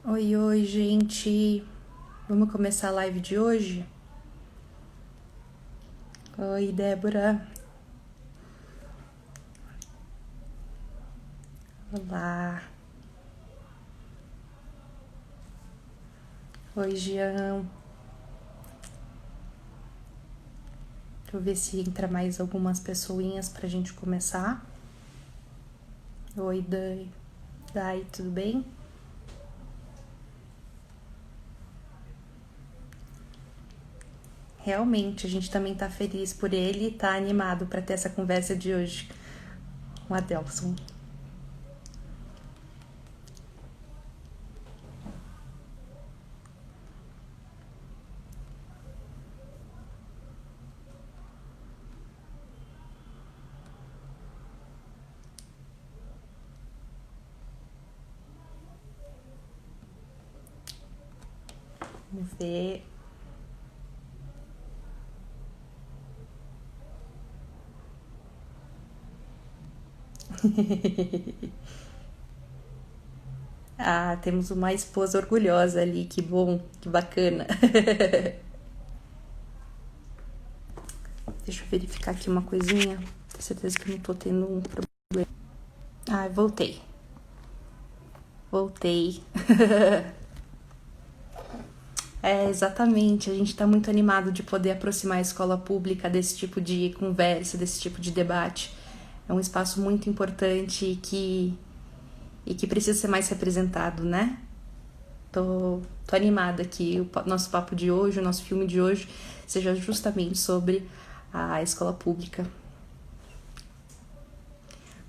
Oi, oi, gente. Vamos começar a live de hoje? Oi, Débora. Olá. Oi, Jean. Deixa eu ver se entra mais algumas pessoinhas pra gente começar. Oi, Dai, tudo bem? Realmente, a gente também tá feliz por ele e tá animado pra ter essa conversa de hoje com a Adelson. Vamos ver. Ah, temos uma esposa orgulhosa ali, que bom, que bacana. Deixa eu verificar aqui uma coisinha. Tenho certeza que eu não tô tendo um problema. Ah, voltei. Exatamente. A gente tá muito animado de poder aproximar a escola pública desse tipo de conversa, desse tipo de debate. É um espaço muito importante e que precisa ser mais representado, né? Tô animada que o nosso papo de hoje, o nosso filme de hoje, seja justamente sobre a escola pública.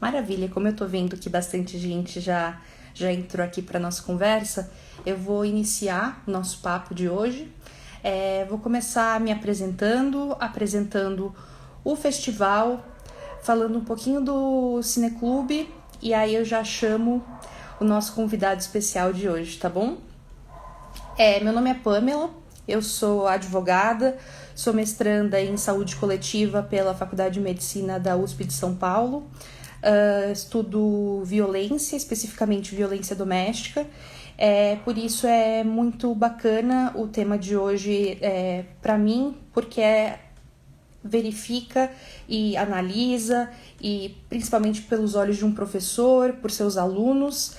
Maravilha, como eu tô vendo que bastante gente já entrou aqui para nossa conversa, eu vou iniciar o nosso papo de hoje. Vou começar me apresentando o festival, falando um pouquinho do Cineclube, e aí eu já chamo o nosso convidado especial de hoje, tá bom? Meu nome é Pamela, eu sou advogada, sou mestranda em saúde coletiva pela Faculdade de Medicina da USP de São Paulo. Estudo violência, especificamente violência doméstica. Por isso é muito bacana o tema de hoje para mim, porque verifica e analisa, e principalmente pelos olhos de um professor, por seus alunos,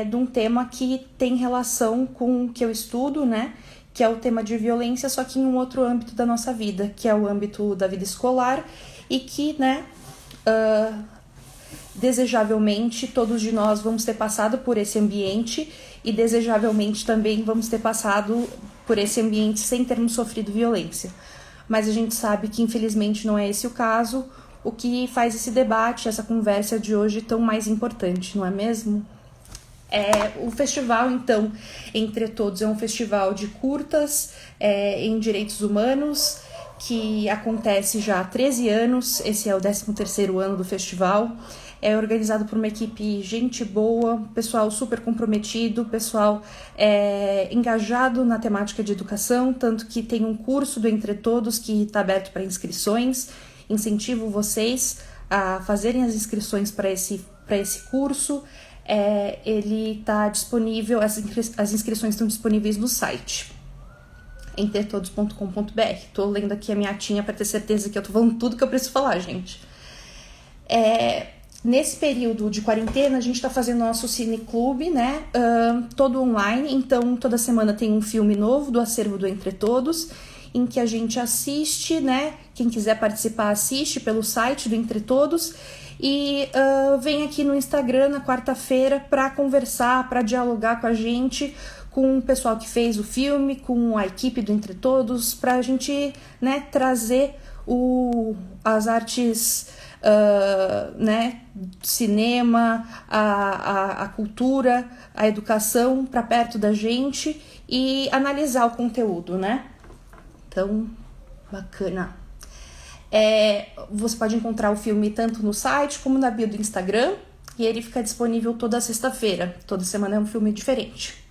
de um tema que tem relação com o que eu estudo, né? Que é o tema de violência, só que em um outro âmbito da nossa vida, que é o âmbito da vida escolar, e que, né, desejavelmente todos de nós vamos ter passado por esse ambiente e desejavelmente também vamos ter passado por esse ambiente sem termos sofrido violência. Mas a gente sabe que infelizmente não é esse o caso, o que faz esse debate, essa conversa de hoje tão mais importante, não é mesmo? O festival, então, Entre Todos, é um festival de curtas em direitos humanos, que acontece já há 13 anos, esse é o 13º ano do festival. É organizado por uma equipe gente boa, pessoal super comprometido, pessoal engajado na temática de educação, tanto que tem um curso do Entre Todos que está aberto para inscrições. Incentivo vocês a fazerem as inscrições para esse curso. Ele está disponível, as inscrições estão disponíveis no site entretodos.com.br. Tô lendo aqui a minha atinha para ter certeza que eu tô falando tudo que eu preciso falar, gente. Nesse período de quarentena, a gente tá fazendo nosso cineclube, né? Todo online, então toda semana tem um filme novo do acervo do Entre Todos, em que a gente assiste, né? Quem quiser participar, assiste pelo site do Entre Todos. E vem aqui no Instagram na quarta-feira para conversar, para dialogar com a gente, com o pessoal que fez o filme, com a equipe do Entre Todos, para a gente, né, trazer as artes, né, cinema, a cultura, a educação para perto da gente e analisar o conteúdo, né? Então, bacana. Você pode encontrar o filme tanto no site como na bio do Instagram, e ele fica disponível toda sexta-feira. Toda semana é um filme diferente.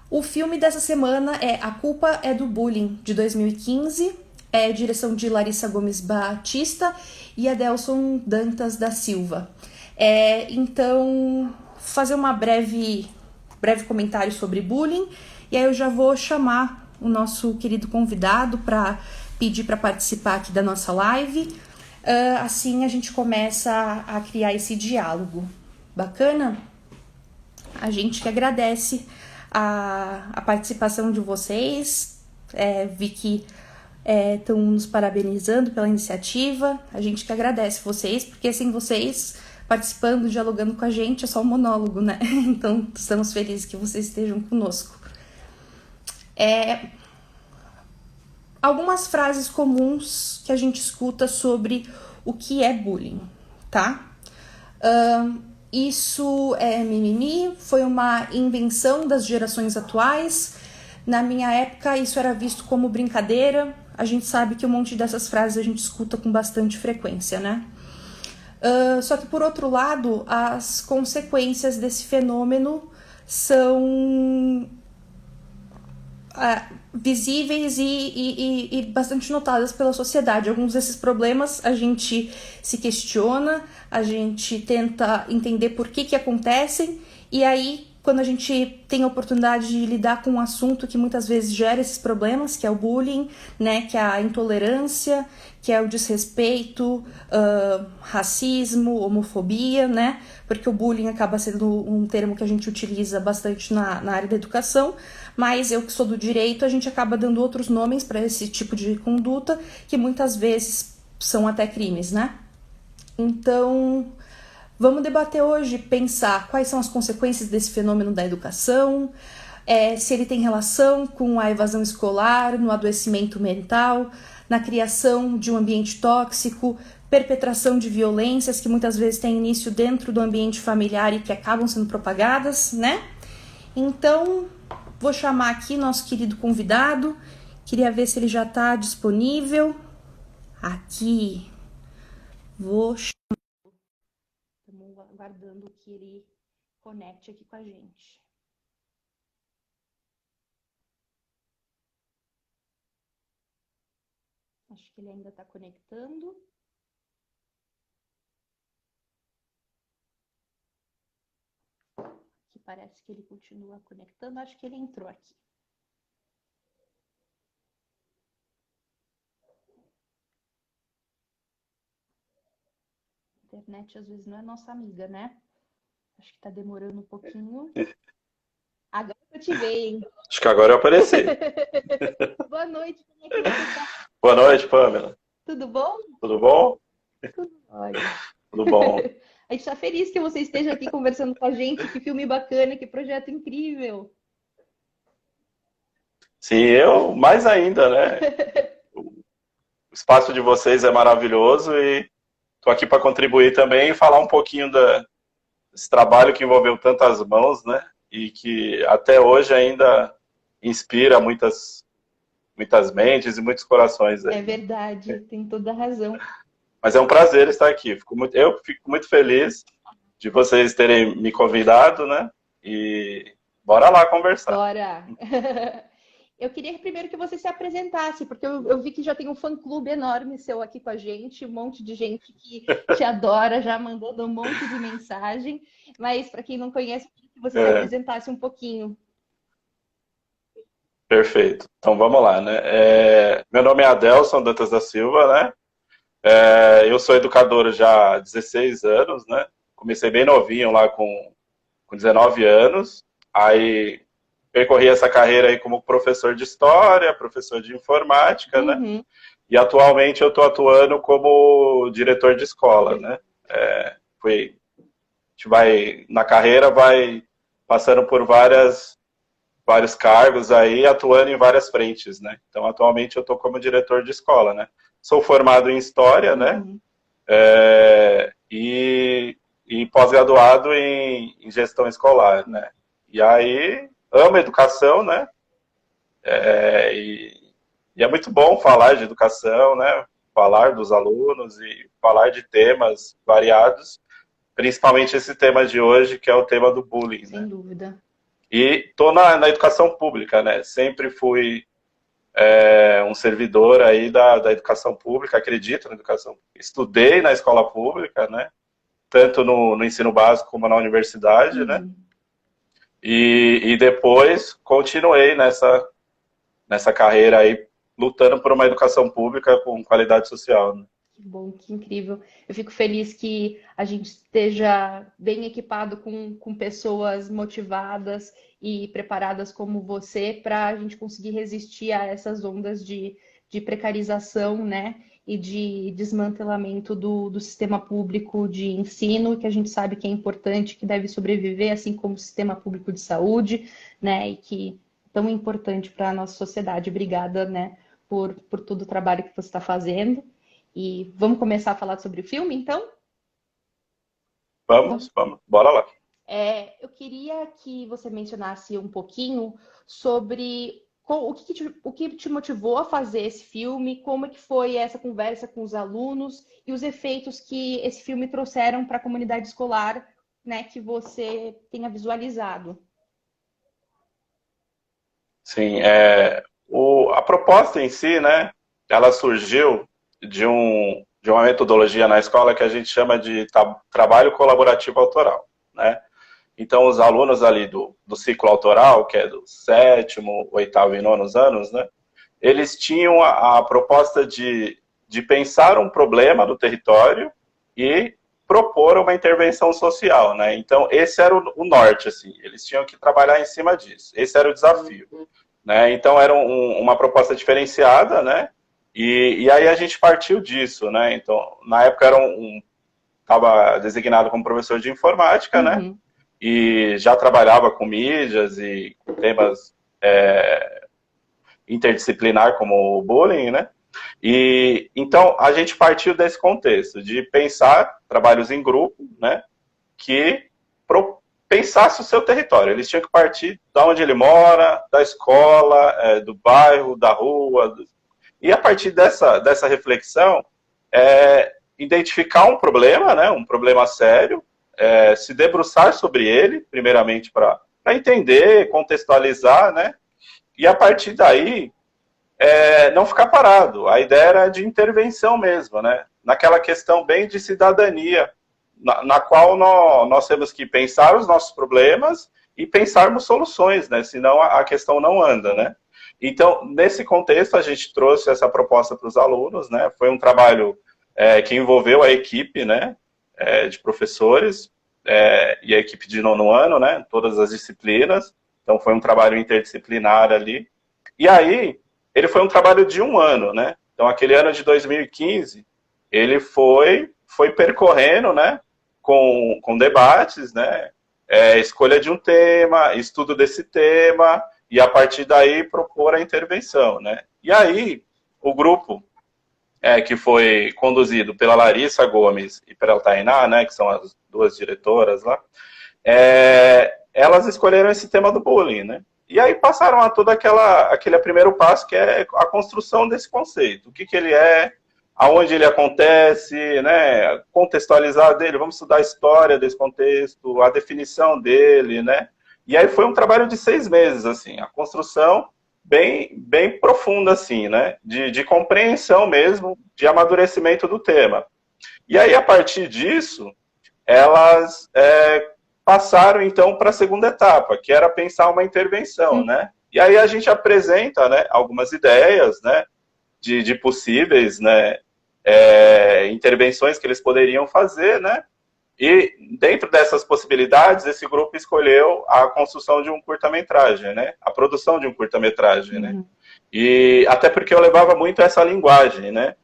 O filme dessa semana é A Culpa é do Bullying, de 2015. É direção de Larissa Gomes Batista e Adelson Dantas da Silva. Então, fazer uma breve breve comentário sobre bullying, e aí eu já vou chamar o nosso querido convidado para pedir para participar aqui da nossa live. Assim a gente começa a criar esse diálogo. Bacana? A gente que agradece a participação de vocês. Vi que estão nos parabenizando pela iniciativa. A gente que agradece vocês, porque sem vocês participando, dialogando com a gente, é só um monólogo, né? Então, estamos felizes que vocês estejam conosco. Algumas frases comuns que a gente escuta sobre o que é bullying, tá? Isso é mimimi, foi uma invenção das gerações atuais. Na minha época, isso era visto como brincadeira. A gente sabe que um monte dessas frases a gente escuta com bastante frequência, né? Só que, por outro lado, as consequências desse fenômeno são visíveis e bastante notadas pela sociedade. Alguns desses problemas a gente se questiona, a gente tenta entender por que acontecem, e aí, quando a gente tem a oportunidade de lidar com um assunto que muitas vezes gera esses problemas, que é o bullying, né, que é a intolerância, que é o desrespeito, racismo, homofobia, né, porque o bullying acaba sendo um termo que a gente utiliza bastante na área da educação, mas eu que sou do direito, a gente acaba dando outros nomes para esse tipo de conduta, que muitas vezes são até crimes, né? Então, vamos debater hoje, pensar quais são as consequências desse fenômeno da educação, se ele tem relação com a evasão escolar, no adoecimento mental, na criação de um ambiente tóxico, perpetração de violências que muitas vezes têm início dentro do ambiente familiar e que acabam sendo propagadas, né? Então, vou chamar aqui nosso querido convidado, queria ver se ele já está disponível. Aqui, estamos aguardando que ele conecte aqui com a gente. Acho que ele ainda está conectando. Aqui parece que ele continua conectando. Acho que ele entrou aqui. A internet às vezes não é nossa amiga, né? Acho que tá demorando um pouquinho. Agora eu te vejo. Acho que agora eu apareci. Boa noite, como é que você tá? Boa noite, Pamela. Tudo bom? Tudo bom? Tudo ótimo. Tudo bom. A gente tá feliz que você esteja aqui conversando com a gente. Que filme bacana, que projeto incrível. Sim, eu mais ainda, né? O espaço de vocês é maravilhoso e estou aqui para contribuir também e falar um pouquinho desse trabalho que envolveu tantas mãos, né? E que até hoje ainda inspira muitas mentes e muitos corações aí. É verdade, tem toda a razão. Mas é um prazer estar aqui. Eu fico muito feliz de vocês terem me convidado, né? E bora lá conversar. Bora! Eu queria primeiro que você se apresentasse, porque eu vi que já tem um fã-clube enorme seu aqui com a gente, um monte de gente que te adora, já mandando um monte de mensagem. Mas, para quem não conhece, eu queria que você se apresentasse um pouquinho. Perfeito. Então, vamos lá, né? Meu nome é Adelson Dantas da Silva, né? Eu sou educador já há 16 anos, né? Comecei bem novinho lá com 19 anos. Aí percorri essa carreira aí como professor de história, professor de informática, né? E atualmente eu estou atuando como diretor de escola, né? A gente vai, na carreira, vai passando por vários cargos aí, atuando em várias frentes, né? Então, atualmente eu estou como diretor de escola, né? Sou formado em História, né? E pós-graduado em Gestão Escolar, né? E aí, amo educação, né? E é muito bom falar de educação, né? Falar dos alunos e falar de temas variados, principalmente esse tema de hoje, que é o tema do bullying, Sem dúvida. E estou na educação pública, né? Sempre fui um servidor aí da educação pública, acredito na educação pública. Estudei na escola pública, né? Tanto no ensino básico como na universidade, né? E depois continuei nessa carreira aí, lutando por uma educação pública com qualidade social, né? Que bom, que incrível. Eu fico feliz que a gente esteja bem equipado com pessoas motivadas e preparadas como você para a gente conseguir resistir a essas ondas de precarização, né? E de desmantelamento do sistema público de ensino, que a gente sabe que é importante, que deve sobreviver, assim como o sistema público de saúde, né? E que é tão importante para a nossa sociedade. Obrigada, né, por todo o trabalho que você está fazendo. E vamos começar a falar sobre o filme, então? Vamos, bora lá. Eu queria que você mencionasse um pouquinho sobre o que te motivou a fazer esse filme, como é que foi essa conversa com os alunos e os efeitos que esse filme trouxeram para a comunidade escolar, né, que você tenha visualizado. Sim, a proposta em si, né, ela surgiu de uma metodologia na escola que a gente chama de trabalho colaborativo autoral, né? Então, os alunos ali do ciclo autoral, que é do sétimo, oitavo e nonos anos, né, eles tinham a proposta de pensar um problema do território e propor uma intervenção social, né? Então, esse era o norte, assim, eles tinham que trabalhar em cima disso. Esse era o desafio, né? Então, era uma proposta diferenciada, né? E aí a gente partiu disso, né? Então, na época estava designado como professor de informática, né? E já trabalhava com mídias e com temas interdisciplinar como o bullying, né? E então a gente partiu desse contexto de pensar trabalhos em grupo, né? Que pensasse o seu território. Eles tinham que partir da onde ele mora, da escola, do bairro, da rua. E a partir dessa reflexão, identificar um problema, né? Um problema sério, se debruçar sobre ele, primeiramente para entender, contextualizar, né? E a partir daí, não ficar parado. A ideia era de intervenção mesmo, né? Naquela questão bem de cidadania, na qual nós temos que pensar os nossos problemas e pensarmos soluções, né? Senão a questão não anda, né? Então, nesse contexto, a gente trouxe essa proposta para os alunos, né? Foi um trabalho que envolveu a equipe, né? De professores e a equipe de nono ano, né? Todas as disciplinas. Então, foi um trabalho interdisciplinar ali. E aí, ele foi um trabalho de um ano, né? Então, aquele ano de 2015, ele foi percorrendo, né? Com debates, né? Escolha de um tema, estudo desse tema, e a partir daí propor a intervenção, né? E aí, o grupo que foi conduzido pela Larissa Gomes e pela Tainá, né? Que são as duas diretoras lá, elas escolheram esse tema do bullying, né? E aí passaram a todo aquele primeiro passo, que é a construção desse conceito. O que ele é, aonde ele acontece, né? Contextualizar dele, vamos estudar a história desse contexto, a definição dele, né? E aí foi um trabalho de 6 meses, assim, a construção bem profunda, assim, né? De compreensão mesmo, de amadurecimento do tema. E aí, a partir disso, elas passaram, então, para a segunda etapa, que era pensar uma intervenção, né? E aí a gente apresenta, né, algumas ideias, né, de possíveis, né, intervenções que eles poderiam fazer, né? E dentro dessas possibilidades, esse grupo escolheu a construção de um curta-metragem, né? A produção de um curta-metragem, né? E até porque eu levava muito essa linguagem, né?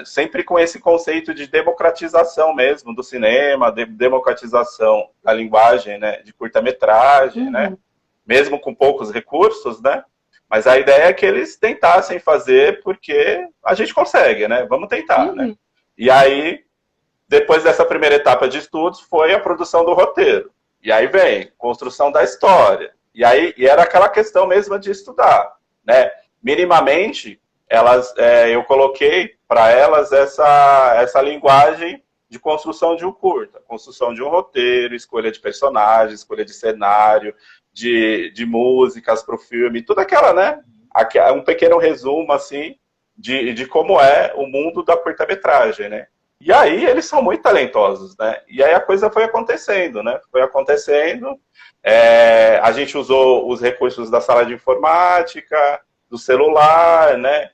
Sempre com esse conceito de democratização mesmo do cinema, democratização da linguagem, né, de curta-metragem, né, mesmo com poucos recursos, né, mas a ideia é que eles tentassem fazer porque a gente consegue, né, vamos tentar, né. E aí, depois dessa primeira etapa de estudos, foi a produção do roteiro, e aí vem construção da história, e era aquela questão mesmo de estudar, né, minimamente eu coloquei para elas essa linguagem de construção de um curta, construção de um roteiro, escolha de personagens, escolha de cenário, de músicas para o filme, tudo aquela, né? Um pequeno resumo, assim, de como é o mundo da curta-metragem, né? E aí eles são muito talentosos, né? E aí a coisa foi acontecendo, né? Foi acontecendo. A gente usou os recursos da sala de informática, do celular, né?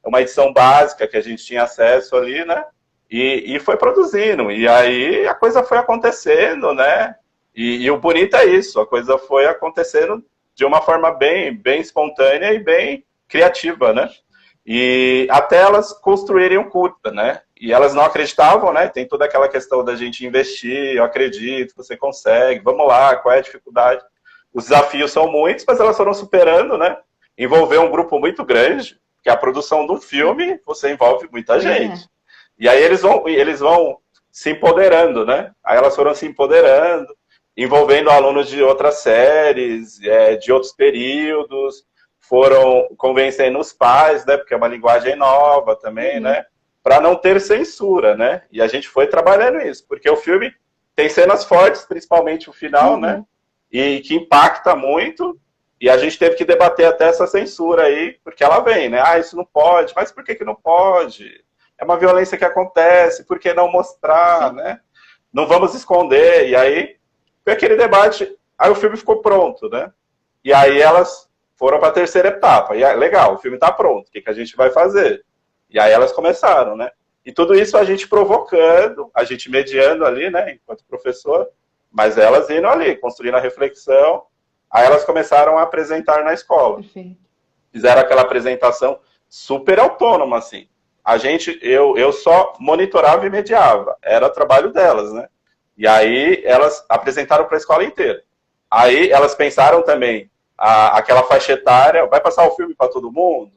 Uma edição básica que a gente tinha acesso ali, né? E foi produzindo. E aí a coisa foi acontecendo, né? E o bonito é isso, a coisa foi acontecendo de uma forma bem espontânea e bem criativa, né? E até elas construírem um curta, né? E elas não acreditavam, né? Tem toda aquela questão da gente investir, eu acredito, você consegue, vamos lá, qual é a dificuldade? Os desafios são muitos, mas elas foram superando, né? Envolver um grupo muito grande, que a produção de um filme, você envolve muita gente. E aí eles vão se empoderando, né? Aí elas foram se empoderando, envolvendo alunos de outras séries, de outros períodos, foram convencendo os pais, né? Porque é uma linguagem nova também, né? Para não ter censura, né? E a gente foi trabalhando isso, porque o filme tem cenas fortes, principalmente o final, né? E que impacta muito, e a gente teve que debater até essa censura aí, porque ela vem, né? Ah, isso não pode, mas por que não pode? É uma violência que acontece, por que não mostrar, né? Não vamos esconder, e aí foi aquele debate, aí o filme ficou pronto, né? E aí elas foram para a terceira etapa, e aí, legal, o filme está pronto, o que a gente vai fazer? E aí elas começaram, né? E tudo isso a gente provocando, a gente mediando ali, né, enquanto professor, mas elas indo ali, construindo a reflexão, aí elas começaram a apresentar na escola. Perfeito. Fizeram aquela apresentação super autônoma, assim. Eu só monitorava e mediava, era trabalho delas, né? E aí elas apresentaram para a escola inteira. Aí elas pensaram também, aquela faixa etária, vai passar o filme para todo mundo?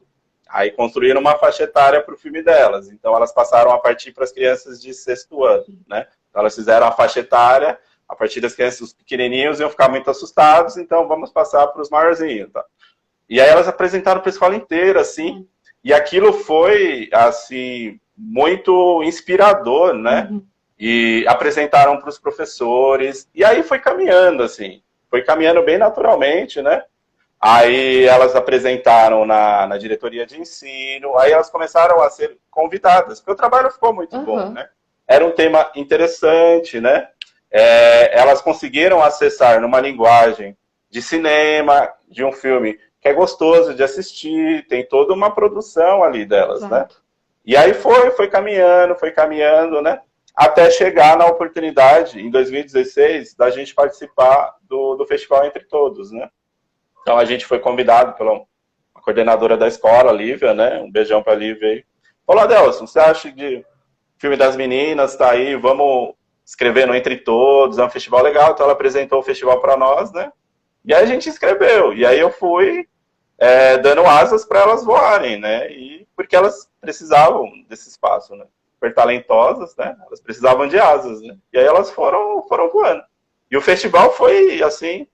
Aí construíram uma faixa etária para o filme delas. Então elas passaram a partir para as crianças de sexto ano, né? Então elas fizeram a faixa etária, a partir das crianças, os pequenininhos iam ficar muito assustados, então vamos passar para os maiorzinhos, tá? E aí elas apresentaram para a escola inteira, assim, e aquilo foi, assim, muito inspirador, né? E apresentaram para os professores, e aí foi caminhando, assim, foi caminhando bem naturalmente, né? Aí elas apresentaram na diretoria de ensino, aí elas começaram a ser convidadas, porque o trabalho ficou muito bom, né? Era um tema interessante, né? Elas conseguiram acessar numa linguagem de cinema, de um filme que é gostoso de assistir, tem toda uma produção ali delas, né? E aí foi caminhando, né? Até chegar na oportunidade, em 2016, da gente participar do Festival Entre Todos, né? Então a gente foi convidado pela coordenadora da escola, Lívia, né? Um beijão pra Lívia aí. Falou, Adelson, você acha que filme das meninas tá aí, vamos escrever no Entre Todos, é um festival legal, então ela apresentou o festival para nós, né? E aí a gente escreveu, e aí eu fui dando asas para elas voarem, né? E porque elas precisavam desse espaço, né? Super talentosas, né? Elas precisavam de asas, né? E aí elas foram voando. E o festival foi assim,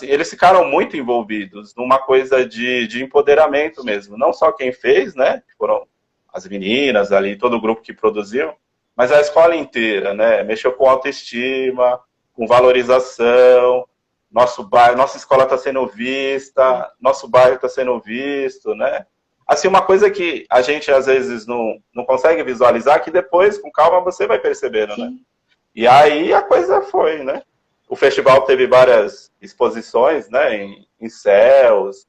eles ficaram muito envolvidos numa coisa de empoderamento mesmo. Não só quem fez, né? Foram as meninas ali, todo o grupo que produziu, mas a escola inteira, né? Mexeu com autoestima, com valorização. Nossa escola está sendo vista, nosso bairro está sendo visto, né? Assim, uma coisa que a gente às vezes não consegue visualizar, que depois, com calma, você vai percebendo, né? E aí a coisa foi, né? O festival teve várias exposições, né? Em céus,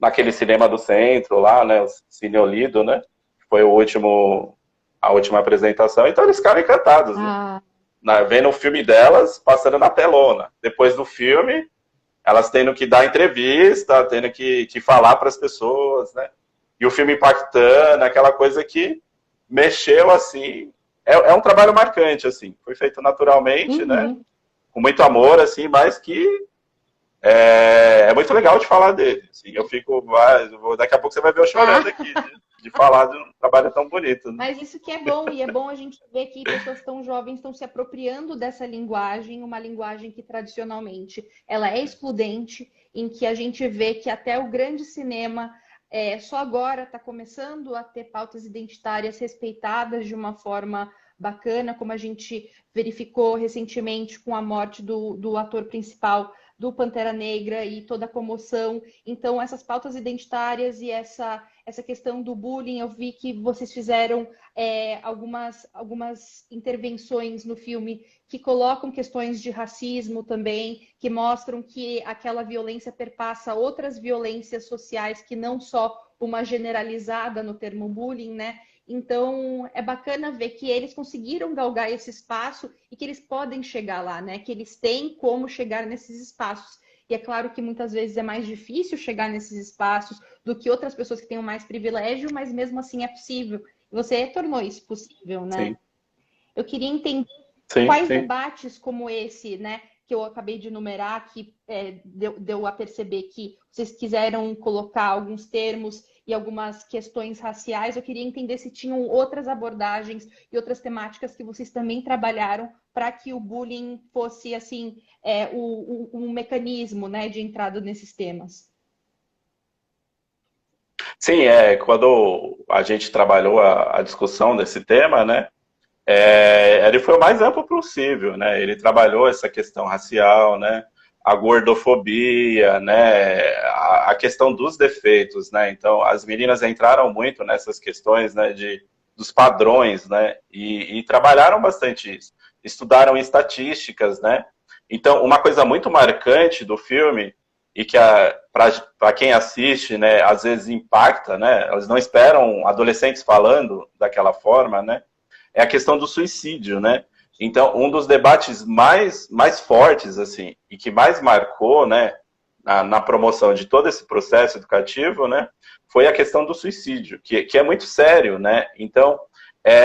naquele cinema do centro lá, né? O Cine Olido, né? Foi a última apresentação. Então eles ficaram encantados, né? Vendo o filme delas passando na telona. Depois do filme, elas tendo que dar entrevista, tendo que falar para as pessoas, né? E o filme impactando, aquela coisa que mexeu, assim. É um trabalho marcante, assim. Foi feito naturalmente, né? Com muito amor, assim, mas que é muito legal de falar dele. Assim, eu fico. Daqui a pouco você vai ver eu chorando aqui de falar de um trabalho tão bonito. Né? Mas isso que é bom, e é bom a gente ver que pessoas tão jovens estão se apropriando dessa linguagem, uma linguagem que tradicionalmente ela é excludente, em que a gente vê que até o grande cinema só agora está começando a ter pautas identitárias respeitadas de uma forma bacana, como a gente verificou recentemente com a morte do ator principal do Pantera Negra e toda a comoção. Então, essas pautas identitárias e essa questão do bullying. Eu vi que vocês fizeram algumas intervenções no filme que colocam questões de racismo também, que mostram que aquela violência perpassa outras violências sociais, que não só uma generalizada no termo bullying, né? Então, é bacana ver que eles conseguiram galgar esse espaço e que eles podem chegar lá, né? Que eles têm como chegar nesses espaços. E é claro que muitas vezes é mais difícil chegar nesses espaços do que outras pessoas que tenham mais privilégio, mas mesmo assim é possível. E você tornou isso possível, né? Sim. Eu queria entender Sim, quais sim. debates como esse, né? Que eu acabei de enumerar, que deu a perceber que vocês quiseram colocar alguns termos e algumas questões raciais. Eu queria entender se tinham outras abordagens e outras temáticas que vocês também trabalharam para que o bullying fosse assim um mecanismo, né, de entrada nesses temas. Sim, quando a gente trabalhou a discussão desse tema, né, ele foi o mais amplo possível, né? Ele trabalhou essa questão racial, né? A gordofobia, né? A questão dos defeitos, né? Então, as meninas entraram muito nessas questões, né? Dos padrões, né? E trabalharam bastante isso. Estudaram estatísticas, né? Então, uma coisa muito marcante do filme e que para quem assiste, né? Às vezes impacta, né? Elas não esperam adolescentes falando daquela forma, né? É a questão do suicídio, né? Então, um dos debates mais fortes, assim, e que mais marcou, né, na promoção de todo esse processo educativo, né, foi a questão do suicídio, que é muito sério, né? Então,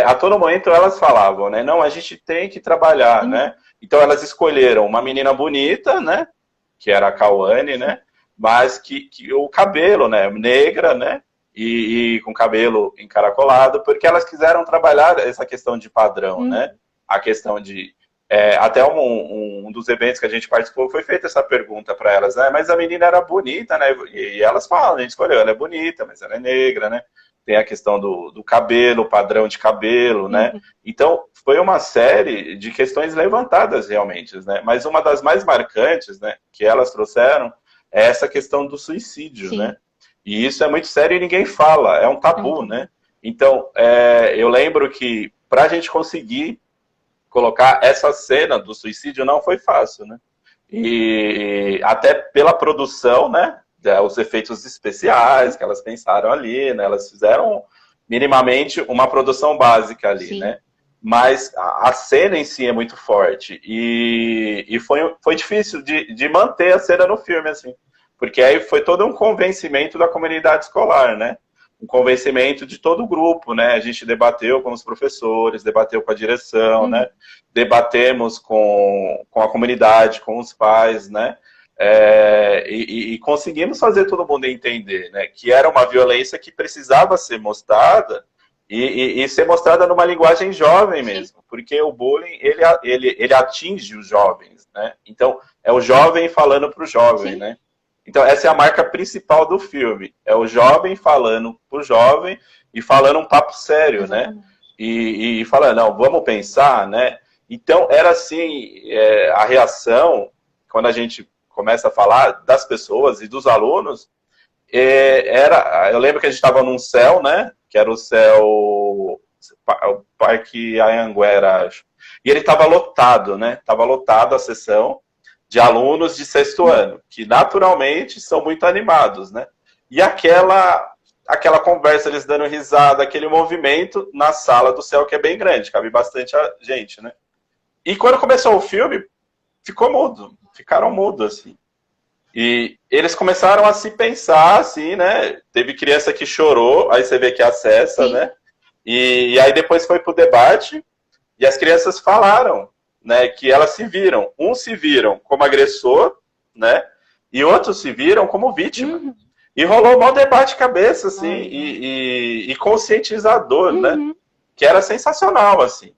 a todo momento elas falavam, né, não, a gente tem que trabalhar, né? Então, elas escolheram uma menina bonita, né, que era a Cauane, né, mas que o cabelo, né, negra, né, e com cabelo encaracolado, porque elas quiseram trabalhar essa questão de padrão, né? A questão de... até um dos eventos que a gente participou foi feita essa pergunta para elas, né? Mas a menina era bonita, né? E elas falam, a gente escolheu, ela é bonita, mas ela é negra, né? Tem a questão do cabelo, padrão de cabelo, né? Então, foi uma série de questões levantadas realmente, né? Mas uma das mais marcantes, né, que elas trouxeram é essa questão do suicídio, né? E isso é muito sério e ninguém fala, é um tabu, né? Então, eu lembro que para a gente conseguir colocar essa cena do suicídio não foi fácil, né? E até pela produção, né? Os efeitos especiais que elas pensaram ali, né? Elas fizeram minimamente uma produção básica ali, né? Mas a cena em si é muito forte e foi difícil de manter a cena no filme, assim. Porque aí foi todo um convencimento da comunidade escolar, né? Um convencimento de todo o grupo, né? A gente debateu com os professores, debateu com a direção, né? Debatemos com a comunidade, com os pais, né? E conseguimos fazer todo mundo entender, né? Que era uma violência que precisava ser mostrada e ser mostrada numa linguagem jovem mesmo, porque o bullying, ele atinge os jovens, né? Então, é o jovem falando para o jovem, né? Então, essa é a marca principal do filme. É o jovem falando pro jovem e falando um papo sério, né? E falando, não, vamos pensar, né? Então, era assim, a reação, quando a gente começa a falar das pessoas e dos alunos, eu lembro que a gente estava num céu, né? Que era o Parque Anhanguera, acho. E ele estava lotado, né? Estava lotado a sessão de alunos de sexto ano, que naturalmente são muito animados, né? E aquela conversa, eles dando risada, aquele movimento na sala do céu, que é bem grande, cabe bastante gente, né? E quando começou o filme, ficaram mudos, assim. E eles começaram a se pensar, assim, né? Teve criança que chorou, aí você vê que acessa, né? E aí depois foi pro debate, e as crianças falaram, né, que elas se viram. Uns se viram como agressor, né, e outros se viram como vítima. E rolou um maior debate cabeça, assim, e conscientizador, né, que era sensacional, assim.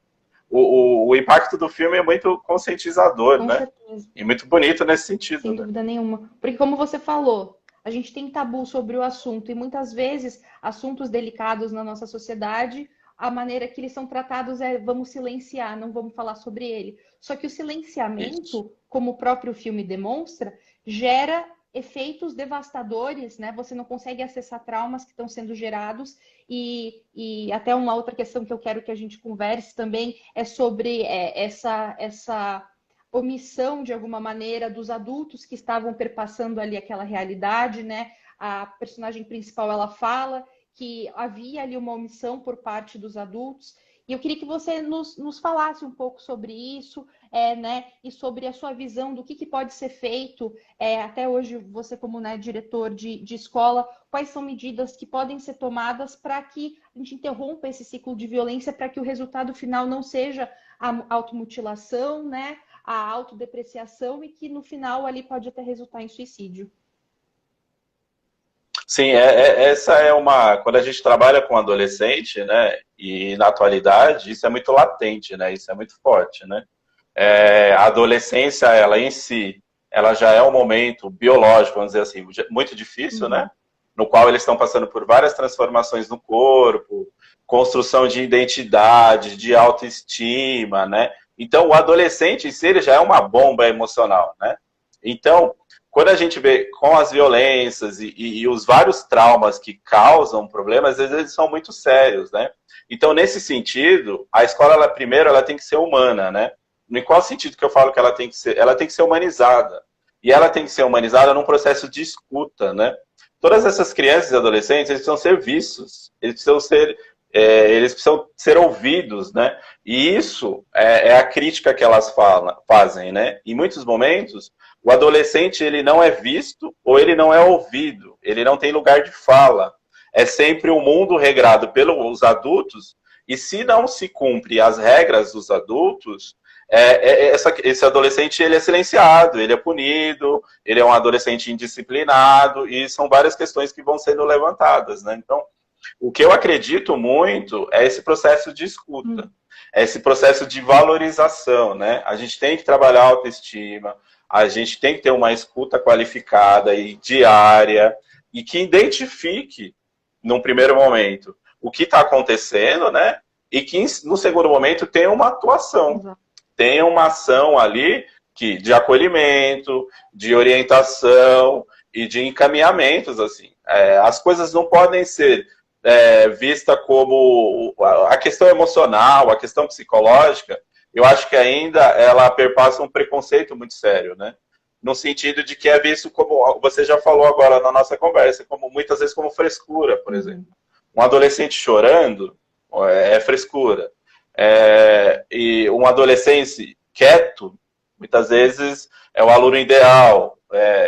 O impacto do filme é muito conscientizador, Com né, certeza. e muito bonito nesse sentido. Sem dúvida nenhuma. Porque como você falou, a gente tem tabu sobre o assunto, e muitas vezes assuntos delicados na nossa sociedade, a maneira que eles são tratados é vamos silenciar, não vamos falar sobre ele. Só que o silenciamento, como o próprio filme demonstra, gera efeitos devastadores, né? Você não consegue acessar traumas que estão sendo gerados. E até uma outra questão que eu quero que a gente converse também é sobre essa omissão, de alguma maneira, dos adultos que estavam perpassando ali aquela realidade, né? A personagem principal, ela fala que havia ali uma omissão por parte dos adultos. E eu queria que você nos falasse um pouco sobre isso, né? E sobre a sua visão do que pode ser feito. Até hoje, você como, né, diretor de escola, quais são medidas que podem ser tomadas para que a gente interrompa esse ciclo de violência, para que o resultado final não seja a automutilação, né? A autodepreciação, e que no final ali pode até resultar em suicídio. Sim, essa é uma... Quando a gente trabalha com adolescente, né, e na atualidade, isso é muito latente, né, isso é muito forte, né. A adolescência, ela em si, ela já é um momento biológico, vamos dizer assim, muito difícil, né, no qual eles estão passando por várias transformações no corpo, construção de identidade, de autoestima, né. Então, o adolescente em si, ele já é uma bomba emocional, né. Então, quando a gente vê com as violências e os vários traumas que causam problemas, às vezes eles são muito sérios, né? Então, nesse sentido, a escola, ela tem que ser humana, né? Em qual sentido que eu falo que ela tem que ser? Ela tem que ser humanizada. E ela tem que ser humanizada num processo de escuta, né? Todas essas crianças e adolescentes, eles precisam ser vistos, eles precisam ser ouvidos, né? E isso é a crítica que elas fazem, né? Em muitos momentos, o adolescente, ele não é visto ou ele não é ouvido, ele não tem lugar de fala. É sempre um mundo regrado pelos adultos, e se não se cumpre as regras dos adultos, esse adolescente, ele é silenciado, ele é punido, ele é um adolescente indisciplinado, e são várias questões que vão sendo levantadas, né? Então, o que eu acredito muito é esse processo de escuta, é esse processo de valorização, né? A gente tem que trabalhar a autoestima, a gente tem que ter uma escuta qualificada e diária, e que identifique, num primeiro momento, o que está acontecendo, né? E que, no segundo momento, tenha uma atuação, tenha uma ação ali de acolhimento, de orientação e de encaminhamentos, assim. As coisas não podem ser vistas como a questão emocional, a questão psicológica. Eu acho que ainda ela perpassa um preconceito muito sério, né? No sentido de que é visto como, você já falou agora na nossa conversa, como muitas vezes como frescura, por exemplo. Um adolescente chorando é frescura. E um adolescente quieto, muitas vezes, é o aluno ideal.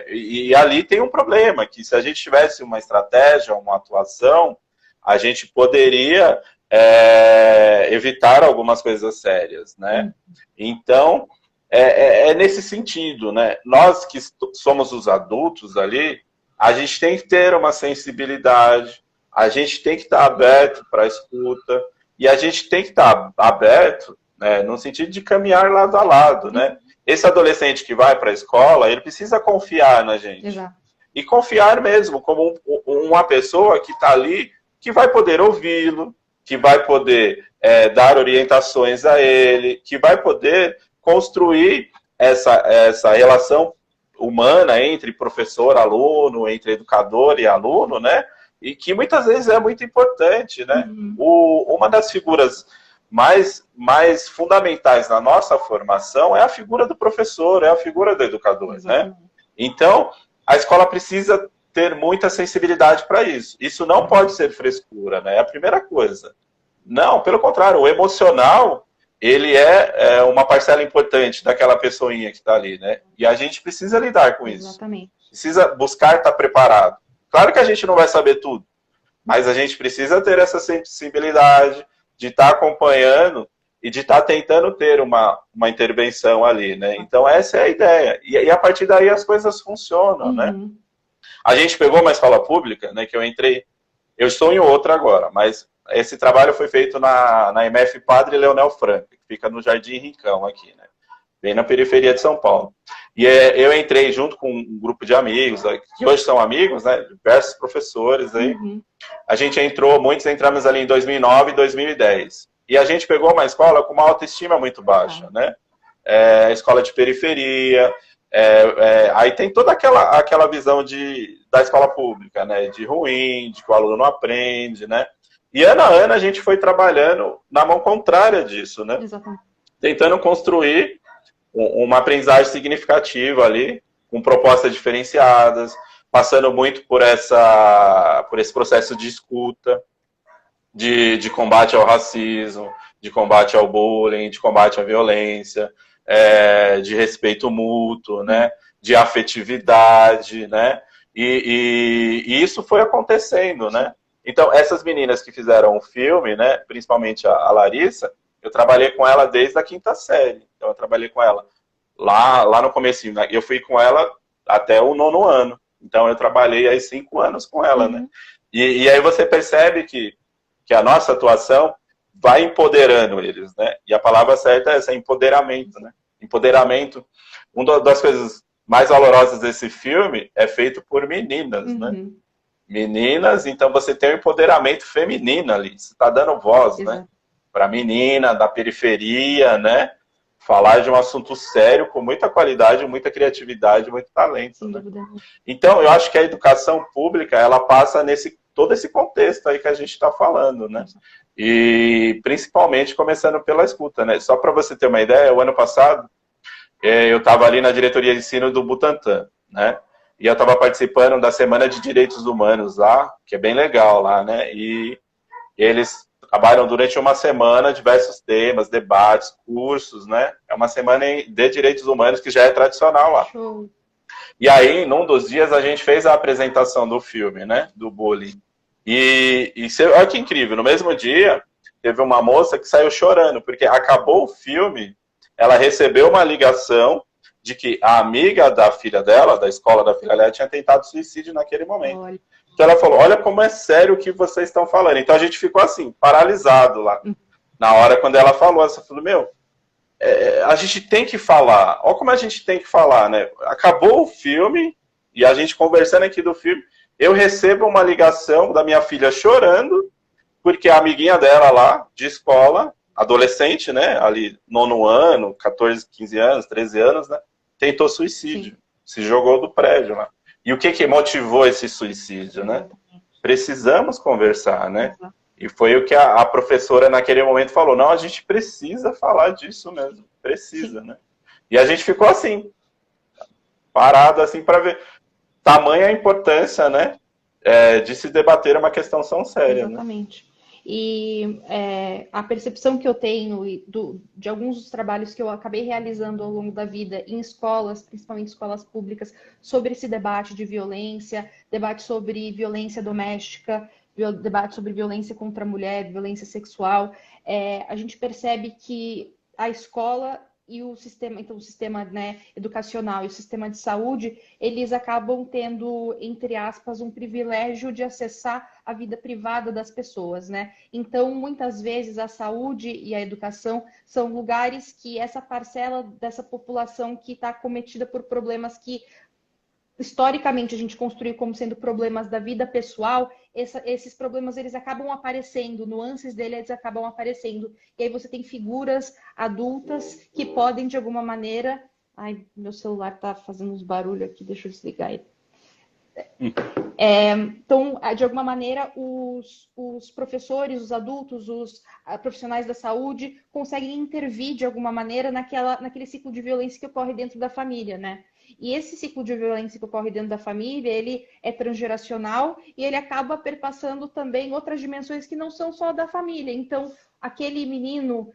E ali tem um problema, que se a gente tivesse uma estratégia, uma atuação, a gente poderia evitar algumas coisas sérias, né? Então, nesse sentido, né? Nós que somos os adultos ali, a gente tem que ter uma sensibilidade, a gente tem que estar aberto para a escuta, e a gente tem que estar aberto, né, no sentido de caminhar lado a lado, né? Esse adolescente que vai para a escola, ele precisa confiar na gente. Exato. E confiar mesmo como uma pessoa que está ali, que vai poder ouvi-lo, que vai poder dar orientações a ele, que vai poder construir essa relação humana entre professor, aluno, entre educador e aluno, né? E que muitas vezes é muito importante, né? Uma das figuras mais fundamentais na nossa formação é a figura do professor, é a figura do educador, né? Então, a escola precisa ter muita sensibilidade para isso. Isso não pode ser frescura, né? É a primeira coisa. Não, pelo contrário, o emocional, ele é uma parcela importante daquela pessoinha que está ali, né? E a gente precisa lidar com isso. Exatamente. Precisa buscar estar preparado. Claro que a gente não vai saber tudo, mas a gente precisa ter essa sensibilidade de estar acompanhando e de estar tentando ter uma intervenção ali, né? Então, essa é a ideia. E a partir daí as coisas funcionam, né? A gente pegou uma escola pública, né, que eu entrei, eu estou em outra agora, mas esse trabalho foi feito na MF Padre Leonel Franco, que fica no Jardim Rincão aqui, né? Bem na periferia de São Paulo. E eu entrei junto com um grupo de amigos, que hoje são amigos, né? Diversos professores aí. A gente muitos entramos ali em 2009 e 2010. E a gente pegou uma escola com uma autoestima muito baixa, né? Escola de periferia, Aí tem toda aquela visão da escola pública, né? De ruim, de que o aluno não aprende, né? E ano a ano a gente foi trabalhando na mão contrária disso, né? Exatamente. Tentando construir uma aprendizagem significativa ali, com propostas diferenciadas, passando muito por esse processo de escuta, de combate ao racismo, de combate ao bullying, de combate à violência, de respeito mútuo, né? De afetividade, né? E isso foi acontecendo, né? Então, essas meninas que fizeram o filme, né? Principalmente a Larissa, eu trabalhei com ela desde a 5ª série. Então, eu trabalhei com ela lá no comecinho, né? Eu fui com ela até o 9º ano. Então, eu trabalhei aí 5 anos com ela, né? E aí você percebe que a nossa atuação vai empoderando eles, né? E a palavra certa é essa, empoderamento, né? Empoderamento. Uma das coisas mais valorosas desse filme é feito por meninas, né? Meninas, então você tem o empoderamento feminino ali. Você está dando voz, né? Para menina, da periferia, né? Falar de um assunto sério, com muita qualidade, muita criatividade, muito talento, né? Então, eu acho que a educação pública, ela passa todo esse contexto aí que a gente está falando, né? E principalmente começando pela escuta, né? Só para você ter uma ideia, o ano passado, eu estava ali na diretoria de ensino do Butantã, né? E eu estava participando da Semana de Direitos Humanos lá, que é bem legal lá, né? E eles trabalham durante uma semana diversos temas, debates, cursos, né? É uma semana de direitos humanos que já é tradicional lá. Show. E aí, num dos dias, a gente fez a apresentação do filme, né? Do bullying. E olha que incrível, no mesmo dia, teve uma moça que saiu chorando, porque acabou o filme, ela recebeu uma ligação de que a amiga da filha dela, da escola da filha dela, tinha tentado suicídio naquele momento. Olha. Então ela falou, olha como é sério o que vocês estão falando. Então a gente ficou assim, paralisado lá. Na hora quando ela falou, ela falou, a gente tem que falar. Olha como a gente tem que falar, né? Acabou o filme, e a gente conversando aqui do filme, eu recebo uma ligação da minha filha chorando, porque a amiguinha dela lá, de escola, adolescente, né? Ali, 9º ano, 14, 15 anos, 13 anos, né? Tentou suicídio. Sim. Se jogou do prédio lá. E o que motivou esse suicídio, né? Precisamos conversar, né? E foi o que a professora naquele momento falou, não, a gente precisa falar disso mesmo, precisa, né? E a gente ficou assim, parado assim para ver tamanha a importância, né? De se debater uma questão tão séria. Exatamente. Né? E a percepção que eu tenho de alguns dos trabalhos que eu acabei realizando ao longo da vida em escolas, principalmente escolas públicas, sobre esse debate de violência, debate sobre violência doméstica, debate sobre violência contra a mulher, violência sexual, a gente percebe que a escola e o sistema, então o sistema, né, educacional e o sistema de saúde, eles acabam tendo, entre aspas, um privilégio de acessar a vida privada das pessoas, né? Então, muitas vezes a saúde e a educação são lugares que essa parcela dessa população que está acometida por problemas que historicamente a gente construiu como sendo problemas da vida pessoal, esses problemas eles acabam aparecendo, nuances deles acabam aparecendo. E aí você tem figuras adultas que podem, de alguma maneira... Ai, meu celular tá fazendo uns barulhos aqui, deixa eu desligar ele. Então, de alguma maneira, os professores, os adultos, os profissionais da saúde conseguem intervir, de alguma maneira, naquele ciclo de violência que ocorre dentro da família, né? E esse ciclo de violência que ocorre dentro da família, ele é transgeracional e ele acaba perpassando também outras dimensões que não são só da família. Então, aquele menino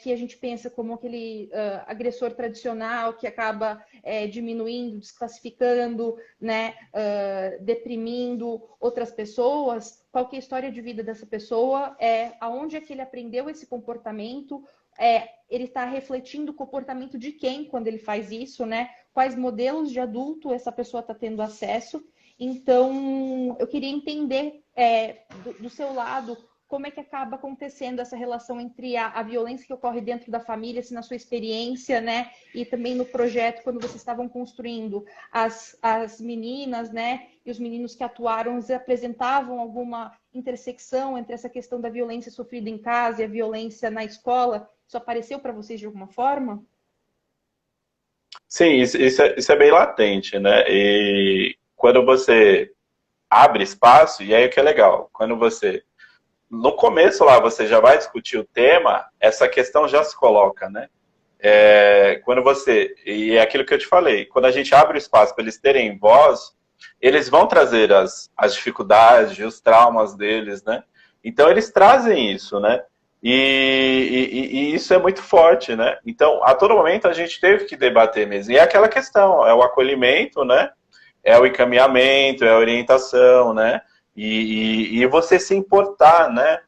que a gente pensa como aquele agressor tradicional que acaba diminuindo, desclassificando, né, deprimindo outras pessoas, qual que é a história de vida dessa pessoa, aonde é que ele aprendeu esse comportamento, ele está refletindo o comportamento de quem quando ele faz isso, né? Quais modelos de adulto essa pessoa está tendo acesso. Então, eu queria entender do seu lado como é que acaba acontecendo essa relação entre a violência que ocorre dentro da família, se na sua experiência, né? E também no projeto, quando vocês estavam construindo as meninas, né? E os meninos que atuaram, eles apresentavam alguma intersecção entre essa questão da violência sofrida em casa e a violência na escola? Isso apareceu para vocês de alguma forma? Sim, isso é bem latente, né? E quando você abre espaço, e aí o que é legal, quando você, no começo lá, você já vai discutir o tema, essa questão já se coloca, né? Quando você, e é aquilo que eu te falei, quando a gente abre o espaço para eles terem voz, eles vão trazer as dificuldades, os traumas deles, né? Então eles trazem isso, né? E isso é muito forte, né? Então, a todo momento a gente teve que debater mesmo. E é aquela questão, é o acolhimento, né? É o encaminhamento, é a orientação, né? E você se importar, né?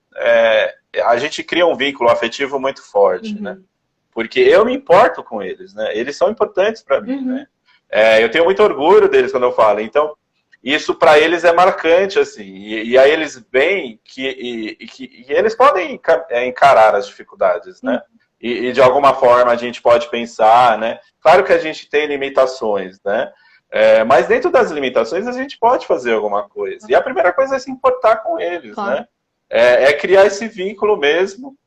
A gente cria um vínculo afetivo muito forte, né? Porque eu me importo com eles, né? Eles são importantes para mim, né? Eu tenho muito orgulho deles quando eu falo. Então, isso para eles é marcante, assim. E aí eles veem que eles podem encarar as dificuldades, né? E de alguma forma a gente pode pensar, né? Claro que a gente tem limitações, né? Mas dentro das limitações a gente pode fazer alguma coisa. E a primeira coisa é se importar com eles, claro, né? Criar esse vínculo mesmo.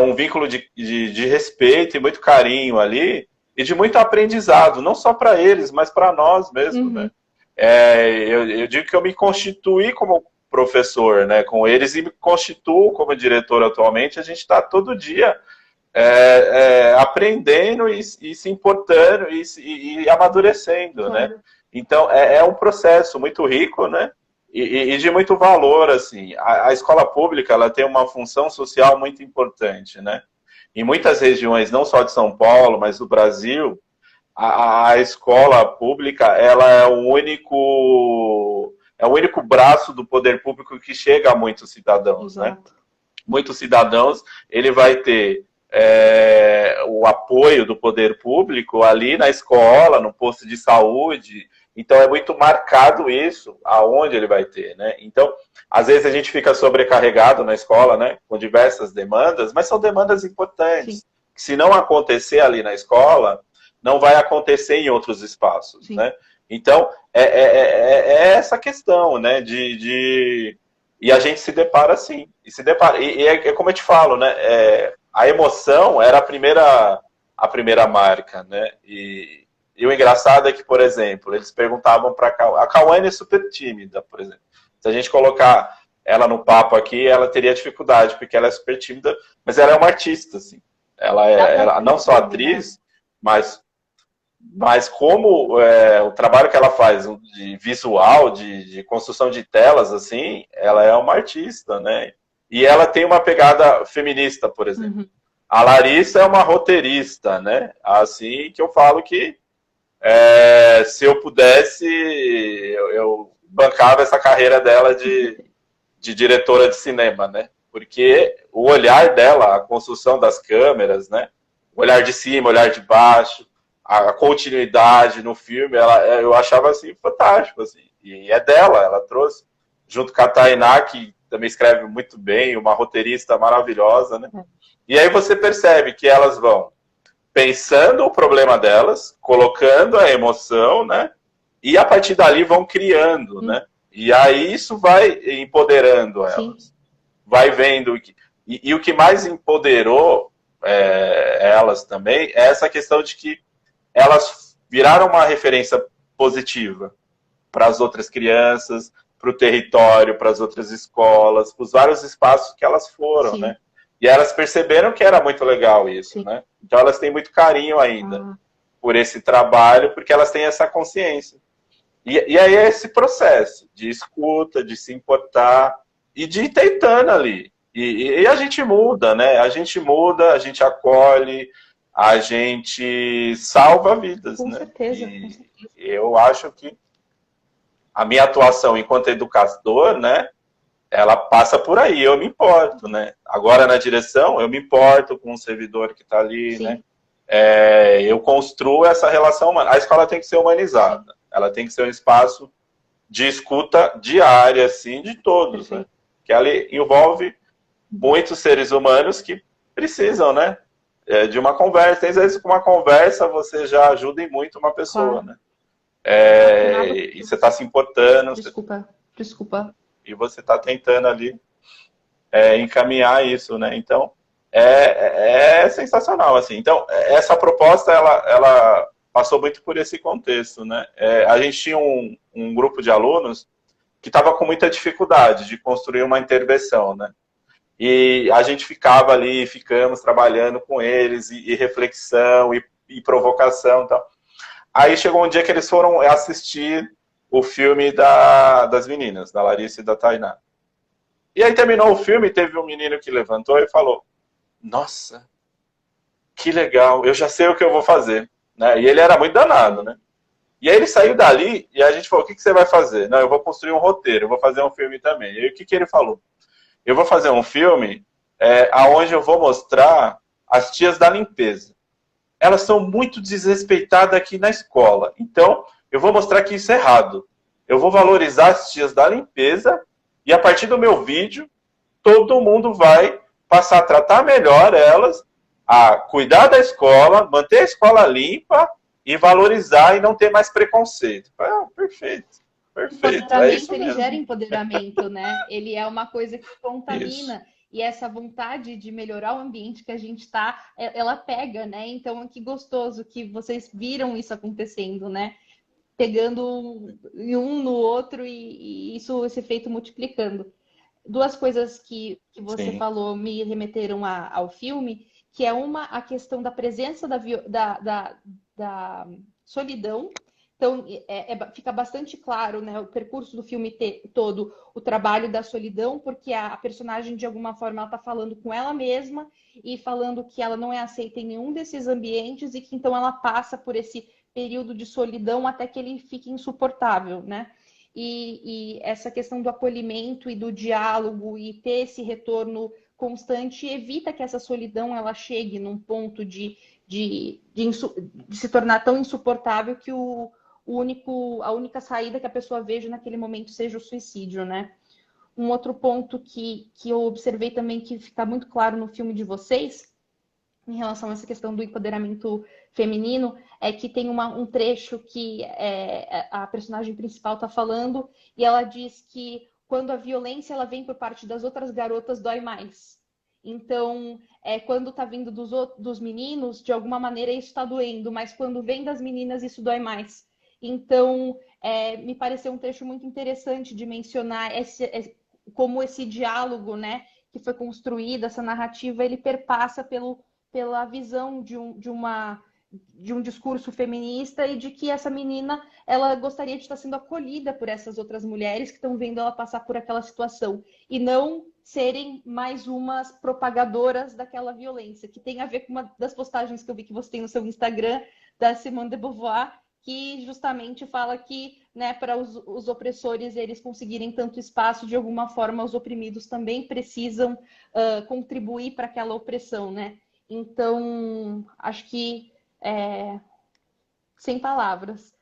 Um vínculo de respeito e muito carinho ali, e de muito aprendizado, não só para eles, mas para nós mesmo, né? Eu digo que eu me constituí como professor, né, com eles, e me constituo como diretor atualmente. A gente está todo dia aprendendo e se importando e amadurecendo, claro, né? Então, é um processo muito rico, né? E de muito valor, assim. A escola pública, ela tem uma função social muito importante, né? Em muitas regiões, não só de São Paulo, mas do Brasil, a escola pública, ela é o único braço do poder público que chega a muitos cidadãos, né? Muitos cidadãos, ele vai ter o apoio do poder público ali na escola, no posto de saúde. Então, é muito marcado isso, aonde ele vai ter, né? Então, às vezes a gente fica sobrecarregado na escola, né? Com diversas demandas, mas são demandas importantes. Sim. Se não acontecer ali na escola, não vai acontecer em outros espaços, sim, né? Então, essa questão, né? E a gente se depara assim. E é como eu te falo, né? A emoção era a primeira marca, né? E o engraçado é que, por exemplo, eles perguntavam para a Cauane é super tímida, por exemplo. Se a gente colocar ela no papo aqui, ela teria dificuldade, porque ela é super tímida, mas ela é uma artista, assim. Ela não só atriz, mas como o trabalho que ela faz de visual, de construção de telas, assim, ela é uma artista, né? E ela tem uma pegada feminista, por exemplo. A Larissa é uma roteirista, né? Assim que eu falo que se eu pudesse, eu bancava essa carreira dela de diretora de cinema, né? Porque o olhar dela, a construção das câmeras, né? O olhar de cima, o olhar de baixo, a continuidade no filme, eu achava assim fantástico, assim. E é dela, ela trouxe, junto com a Tainá, que também escreve muito bem, uma roteirista maravilhosa, né? E aí você percebe que elas vão pensando o problema delas, colocando a emoção, né? E a partir dali vão criando, né? E aí isso vai empoderando elas. Sim. Vai vendo. E o que mais empoderou elas também é essa questão de que elas viraram uma referência positiva para as outras crianças, para o território, para as outras escolas, para os vários espaços que elas foram, sim, né? E elas perceberam que era muito legal isso, sim, né? Então elas têm muito carinho ainda por esse trabalho, porque elas têm essa consciência. E aí é esse processo de escuta, de se importar e de ir tentando ali. E a gente muda, né? A gente muda, a gente acolhe, a gente salva vidas, com né? Certeza, com certeza. Eu acho que a minha atuação enquanto educador, né? Ela passa por aí, eu me importo, né? Agora na direção, eu me importo com o servidor que está ali, sim, né? Eu construo essa relação humana. A escola tem que ser humanizada. Sim. Ela tem que ser um espaço de escuta diária, assim, de todos, né? Que ali envolve muitos seres humanos que precisam, né? De uma conversa. Às vezes, com uma conversa, você já ajuda em muito uma pessoa, claro, né? E você está se importando. Desculpa. E você está tentando ali encaminhar isso, né? Então, é sensacional, assim. Então, essa proposta, ela passou muito por esse contexto, né? A gente tinha um grupo de alunos que estava com muita dificuldade de construir uma intervenção, né? E a gente ficamos trabalhando com eles, e reflexão, e provocação e tal. Aí chegou um dia que eles foram assistir o filme das meninas, da Larissa e da Tainá. E aí terminou o filme, teve um menino que levantou e falou, nossa, que legal, eu já sei o que eu vou fazer. Né? E ele era muito danado, né? E aí ele saiu dali e a gente falou, o que você vai fazer? Não, eu vou construir um roteiro, eu vou fazer um filme também. E aí o que ele falou? Eu vou fazer um filme onde eu vou mostrar as tias da limpeza. Elas são muito desrespeitadas aqui na escola. Então, eu vou mostrar que isso é errado. Eu vou valorizar as tias da limpeza e a partir do meu vídeo, todo mundo vai passar a tratar melhor elas, a cuidar da escola, manter a escola limpa e valorizar e não ter mais preconceito. Perfeito. Perfeito. Empoderamento, ele gera empoderamento, né? Ele é uma coisa que contamina. Isso. E essa vontade de melhorar o ambiente que a gente está, ela pega, né? Então, que gostoso que vocês viram isso acontecendo, né? Pegando um no outro e esse efeito multiplicando. Duas coisas que você Sim. falou me remeteram ao filme, que é a questão da presença da solidão. Então, fica bastante claro, né, o percurso do filme todo, o trabalho da solidão, porque a personagem, de alguma forma, ela está falando com ela mesma e falando que ela não é aceita em nenhum desses ambientes e que, então, ela passa por esse período de solidão até que ele fique insuportável, né? E essa questão do acolhimento e do diálogo e ter esse retorno constante evita que essa solidão ela chegue num ponto de se tornar tão insuportável que a única saída que a pessoa veja naquele momento seja o suicídio, né? Um outro ponto que eu observei também que fica muito claro no filme de vocês, em relação a essa questão do empoderamento feminino, é que tem um trecho que a personagem principal está falando e ela diz que quando a violência ela vem por parte das outras garotas, dói mais. Então, quando está vindo dos meninos, de alguma maneira isso está doendo, mas quando vem das meninas, isso dói mais. Então, me pareceu um trecho muito interessante de mencionar como esse diálogo, né, que foi construído, essa narrativa, ele perpassa pela visão de um discurso feminista e de que essa menina ela gostaria de estar sendo acolhida por essas outras mulheres que estão vendo ela passar por aquela situação e não serem mais umas propagadoras daquela violência, que tem a ver com uma das postagens que eu vi que você tem no seu Instagram, da Simone de Beauvoir, que justamente fala que, né, para os opressores eles conseguirem tanto espaço, de alguma forma os oprimidos também precisam contribuir para aquela opressão, né? Então, acho que, sem palavras,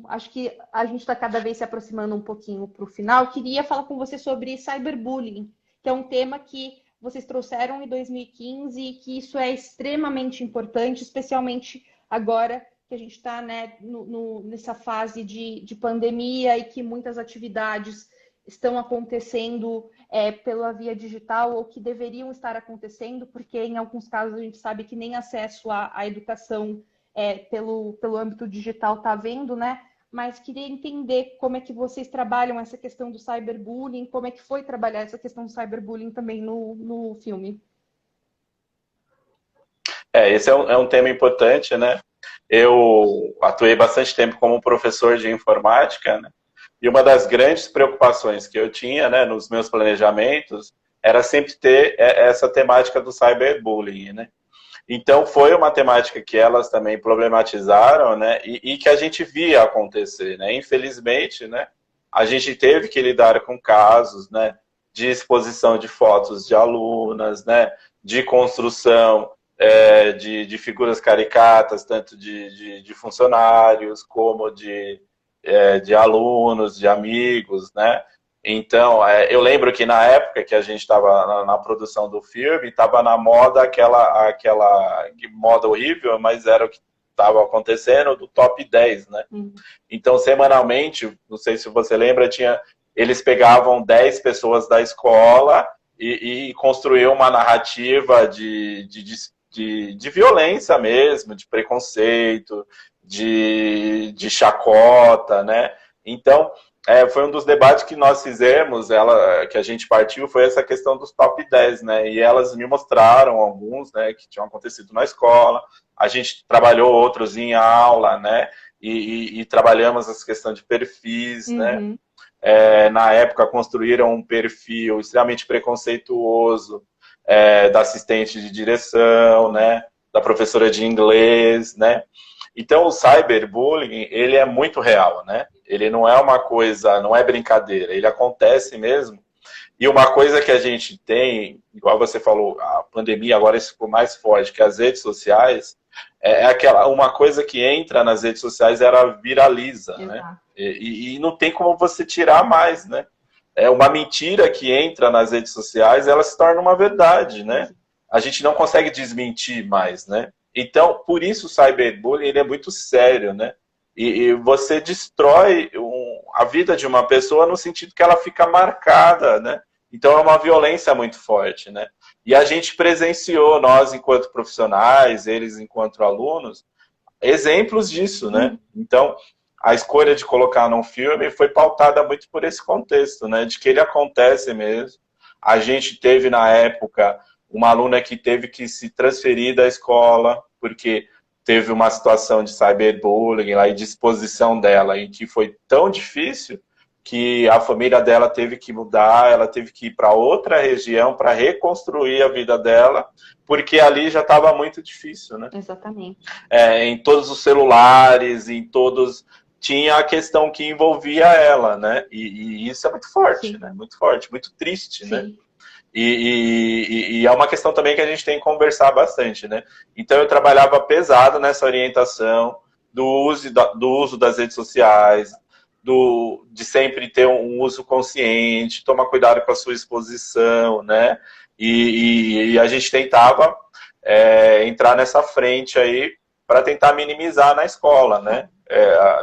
acho que a gente está cada vez se aproximando um pouquinho para o final. Queria falar com você sobre cyberbullying, que é um tema que vocês trouxeram em 2015 e que isso é extremamente importante, especialmente agora que a gente está, né, nessa fase de pandemia e que muitas atividades estão acontecendo pela via digital ou que deveriam estar acontecendo, porque em alguns casos a gente sabe que nem acesso à educação pelo âmbito digital está havendo, né? Mas queria entender como é que vocês trabalham essa questão do cyberbullying, como é que foi trabalhar essa questão do cyberbullying também no filme. Esse é um tema importante, né? Eu atuei bastante tempo como professor de informática, né? E uma das grandes preocupações que eu tinha, né, nos meus planejamentos era sempre ter essa temática do cyberbullying, né? Então, foi uma temática que elas também problematizaram, né, e que a gente via acontecer, né? Infelizmente, né, a gente teve que lidar com casos, né, de exposição de fotos de alunas, né, de construção de figuras caricatas, tanto de funcionários como de alunos, de amigos, né? Então, eu lembro que na época que a gente estava na produção do filme, estava na moda aquela moda horrível, mas era o que estava acontecendo do top 10, né? Então, semanalmente, não sei se você lembra, eles pegavam 10 pessoas da escola e construíam uma narrativa de violência mesmo, de preconceito, de chacota, né? Então, foi um dos debates que nós fizemos, que a gente partiu, foi essa questão dos top 10, né? E elas me mostraram alguns, né, que tinham acontecido na escola. A gente trabalhou outros em aula, né? E trabalhamos essa questão de perfis, né? Na época construíram um perfil extremamente preconceituoso da assistente de direção, né? Da professora de inglês, né? Então, o cyberbullying, ele é muito real, né? Ele não é uma coisa, não é brincadeira, ele acontece mesmo. E uma coisa que a gente tem, igual você falou, a pandemia agora isso ficou mais forte, que as redes sociais, uma coisa que entra nas redes sociais, ela viraliza, né? E não tem como você tirar mais, né? É uma mentira que entra nas redes sociais, ela se torna uma verdade, né? A gente não consegue desmentir mais, né? Então, por isso o cyberbullying ele é muito sério, né? E você destrói a vida de uma pessoa no sentido que ela fica marcada, né? Então é uma violência muito forte, né? E a gente presenciou, nós enquanto profissionais, eles enquanto alunos, exemplos disso, né? Então, a escolha de colocar num filme foi pautada muito por esse contexto, né? De que ele acontece mesmo. A gente teve, na época, uma aluna que teve que se transferir da escola, porque teve uma situação de cyberbullying lá e de exposição dela, em que foi tão difícil que a família dela teve que mudar, ela teve que ir para outra região para reconstruir a vida dela, porque ali já estava muito difícil, né? Exatamente. Em todos os celulares, em todos... Tinha a questão que envolvia ela, né? E isso é muito forte, Sim. né? Muito forte, muito triste, Sim. né? E é uma questão também que a gente tem que conversar bastante, né? Então eu trabalhava pesado nessa orientação do uso das redes sociais, de sempre ter um uso consciente, tomar cuidado com a sua exposição, né? E a gente tentava entrar nessa frente aí para tentar minimizar na escola, né?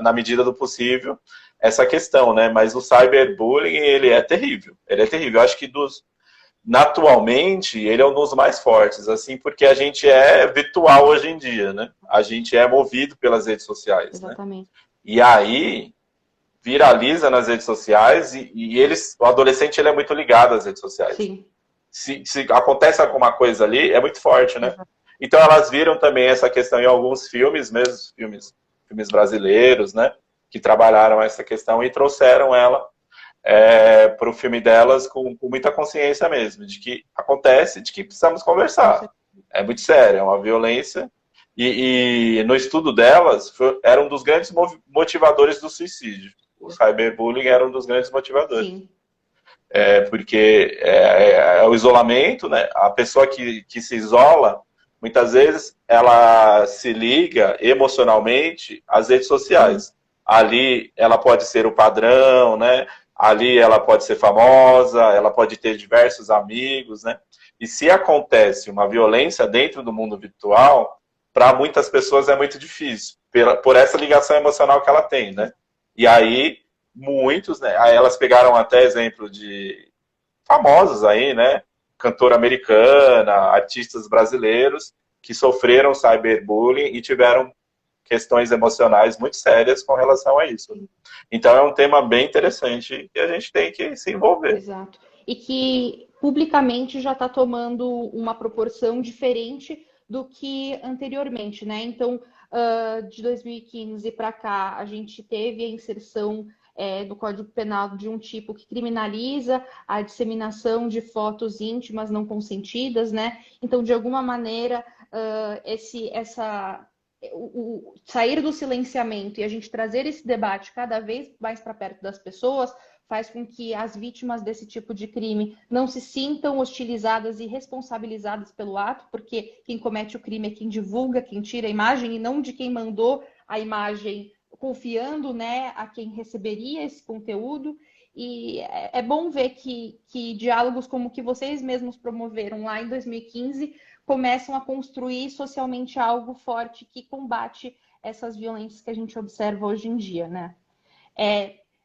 Na medida do possível, essa questão, né? Mas o cyberbullying, ele é terrível. Ele é terrível. Eu acho que atualmente, ele é um dos mais fortes, assim, porque a gente é virtual hoje em dia, né? A gente é movido pelas redes sociais, Exatamente. né? E aí, viraliza nas redes sociais o adolescente, ele é muito ligado às redes sociais. Sim. Se acontece alguma coisa ali, é muito forte, né? Exato. Então, elas viram também essa questão em alguns filmes, mesmo filmes brasileiros, né? Que trabalharam essa questão e trouxeram ela para o filme delas com muita consciência mesmo, de que acontece, de que precisamos conversar. É muito sério, é uma violência. E no estudo delas, era um dos grandes motivadores do suicídio. O cyberbullying era um dos grandes motivadores. Sim. Porque o isolamento, né? A pessoa que se isola, muitas vezes, ela se liga emocionalmente às redes sociais. Ali, ela pode ser o padrão, né? Ali ela pode ser famosa, ela pode ter diversos amigos, né? E se acontece uma violência dentro do mundo virtual, para muitas pessoas é muito difícil, por essa ligação emocional que ela tem, né? E aí, muitos, né? Aí elas pegaram até exemplo de famosos aí, né? Cantora americana, artistas brasileiros que sofreram cyberbullying e tiveram questões emocionais muito sérias com relação a isso. Então é um tema bem interessante e a gente tem que se envolver. Exato. E que publicamente já está tomando uma proporção diferente do que anteriormente, né? Então, de 2015 para cá, a gente teve a inserção do Código Penal de um tipo que criminaliza a disseminação de fotos íntimas não consentidas, né? Então, de alguma maneira, o sair do silenciamento e a gente trazer esse debate cada vez mais para perto das pessoas faz com que as vítimas desse tipo de crime não se sintam hostilizadas e responsabilizadas pelo ato, porque quem comete o crime é quem divulga, quem tira a imagem, e não de quem mandou a imagem, confiando, né, a quem receberia esse conteúdo. E é bom ver que diálogos como o que vocês mesmos promoveram lá em 2015 começam a construir socialmente algo forte que combate essas violências que a gente observa hoje em dia, né?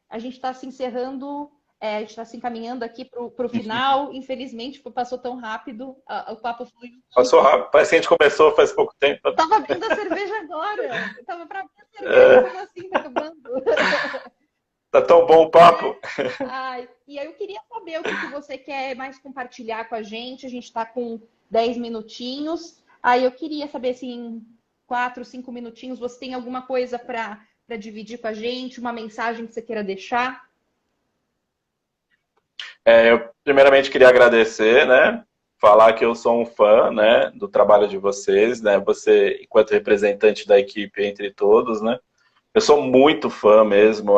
A gente está se encerrando a gente está se encaminhando aqui para o final. Infelizmente, passou tão rápido, o papo fluiu. Passou rápido, parece que a gente começou faz pouco tempo. Eu estava abrindo a cerveja agora. Eu estava para abrir a cerveja, como assim, tá acabando? Tá tão bom o papo. Ai, e aí eu queria saber o que você quer mais compartilhar com a gente. A gente está com 10 minutinhos. Aí eu queria saber, assim, 4, 5 minutinhos, você tem alguma coisa para dividir com a gente? Uma mensagem que você queira deixar? Eu primeiramente queria agradecer, né? Falar que eu sou um fã, né, do trabalho de vocês, né? Você, enquanto representante da equipe Entre Todos, né? Eu sou muito fã mesmo.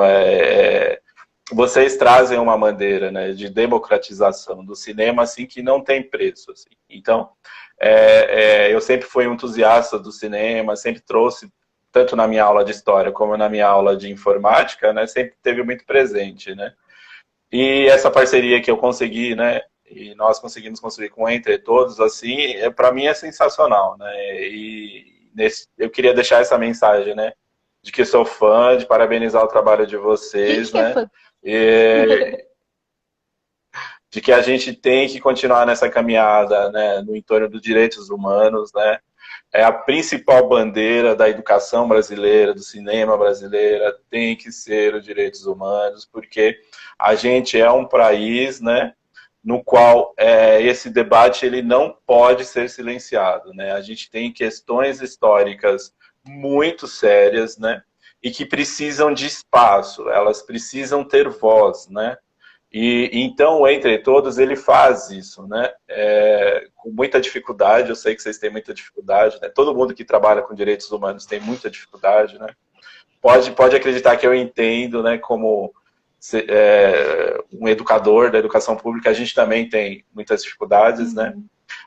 Vocês trazem uma bandeira, né, de democratização do cinema, assim, que não tem preço. Assim. Então, eu sempre fui um entusiasta do cinema, sempre trouxe, tanto na minha aula de história como na minha aula de informática, né, sempre teve muito presente, né. E essa parceria que eu consegui, né, e nós conseguimos construir com Entre Todos, assim, para mim é sensacional, né. Eu queria deixar essa mensagem, né, de que sou fã, de parabenizar o trabalho de vocês, né? De que a gente tem que continuar nessa caminhada, né, no entorno dos direitos humanos, né? É a principal bandeira da educação brasileira, do cinema brasileiro, tem que ser os direitos humanos, porque a gente é um país, né, no qual esse debate ele não pode ser silenciado, né? A gente tem questões históricas muito sérias, né? E que precisam de espaço, elas precisam ter voz, né? E então, o Entre Todos, ele faz isso, né? Com muita dificuldade, eu sei que vocês têm muita dificuldade, né? Todo mundo que trabalha com direitos humanos tem muita dificuldade, né? Pode acreditar que eu entendo, né? Como um educador da educação pública, a gente também tem muitas dificuldades, né?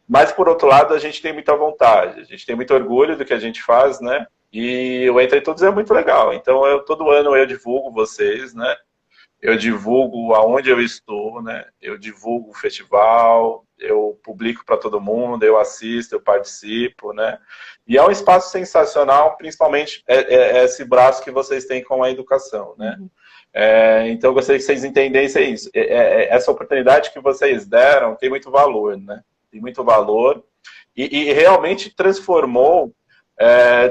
Mas, por outro lado, a gente tem muita vontade, a gente tem muito orgulho do que a gente faz, né? E o Entre Todos é muito legal. Então, todo ano eu divulgo vocês, né? Eu divulgo aonde eu estou, né? Eu divulgo o festival, eu publico para todo mundo, eu assisto, eu participo, né? E é um espaço sensacional, principalmente esse braço que vocês têm com a educação, né? Então, eu gostaria que vocês entendessem isso. Essa oportunidade que vocês deram tem muito valor, né? Tem muito valor e realmente transformou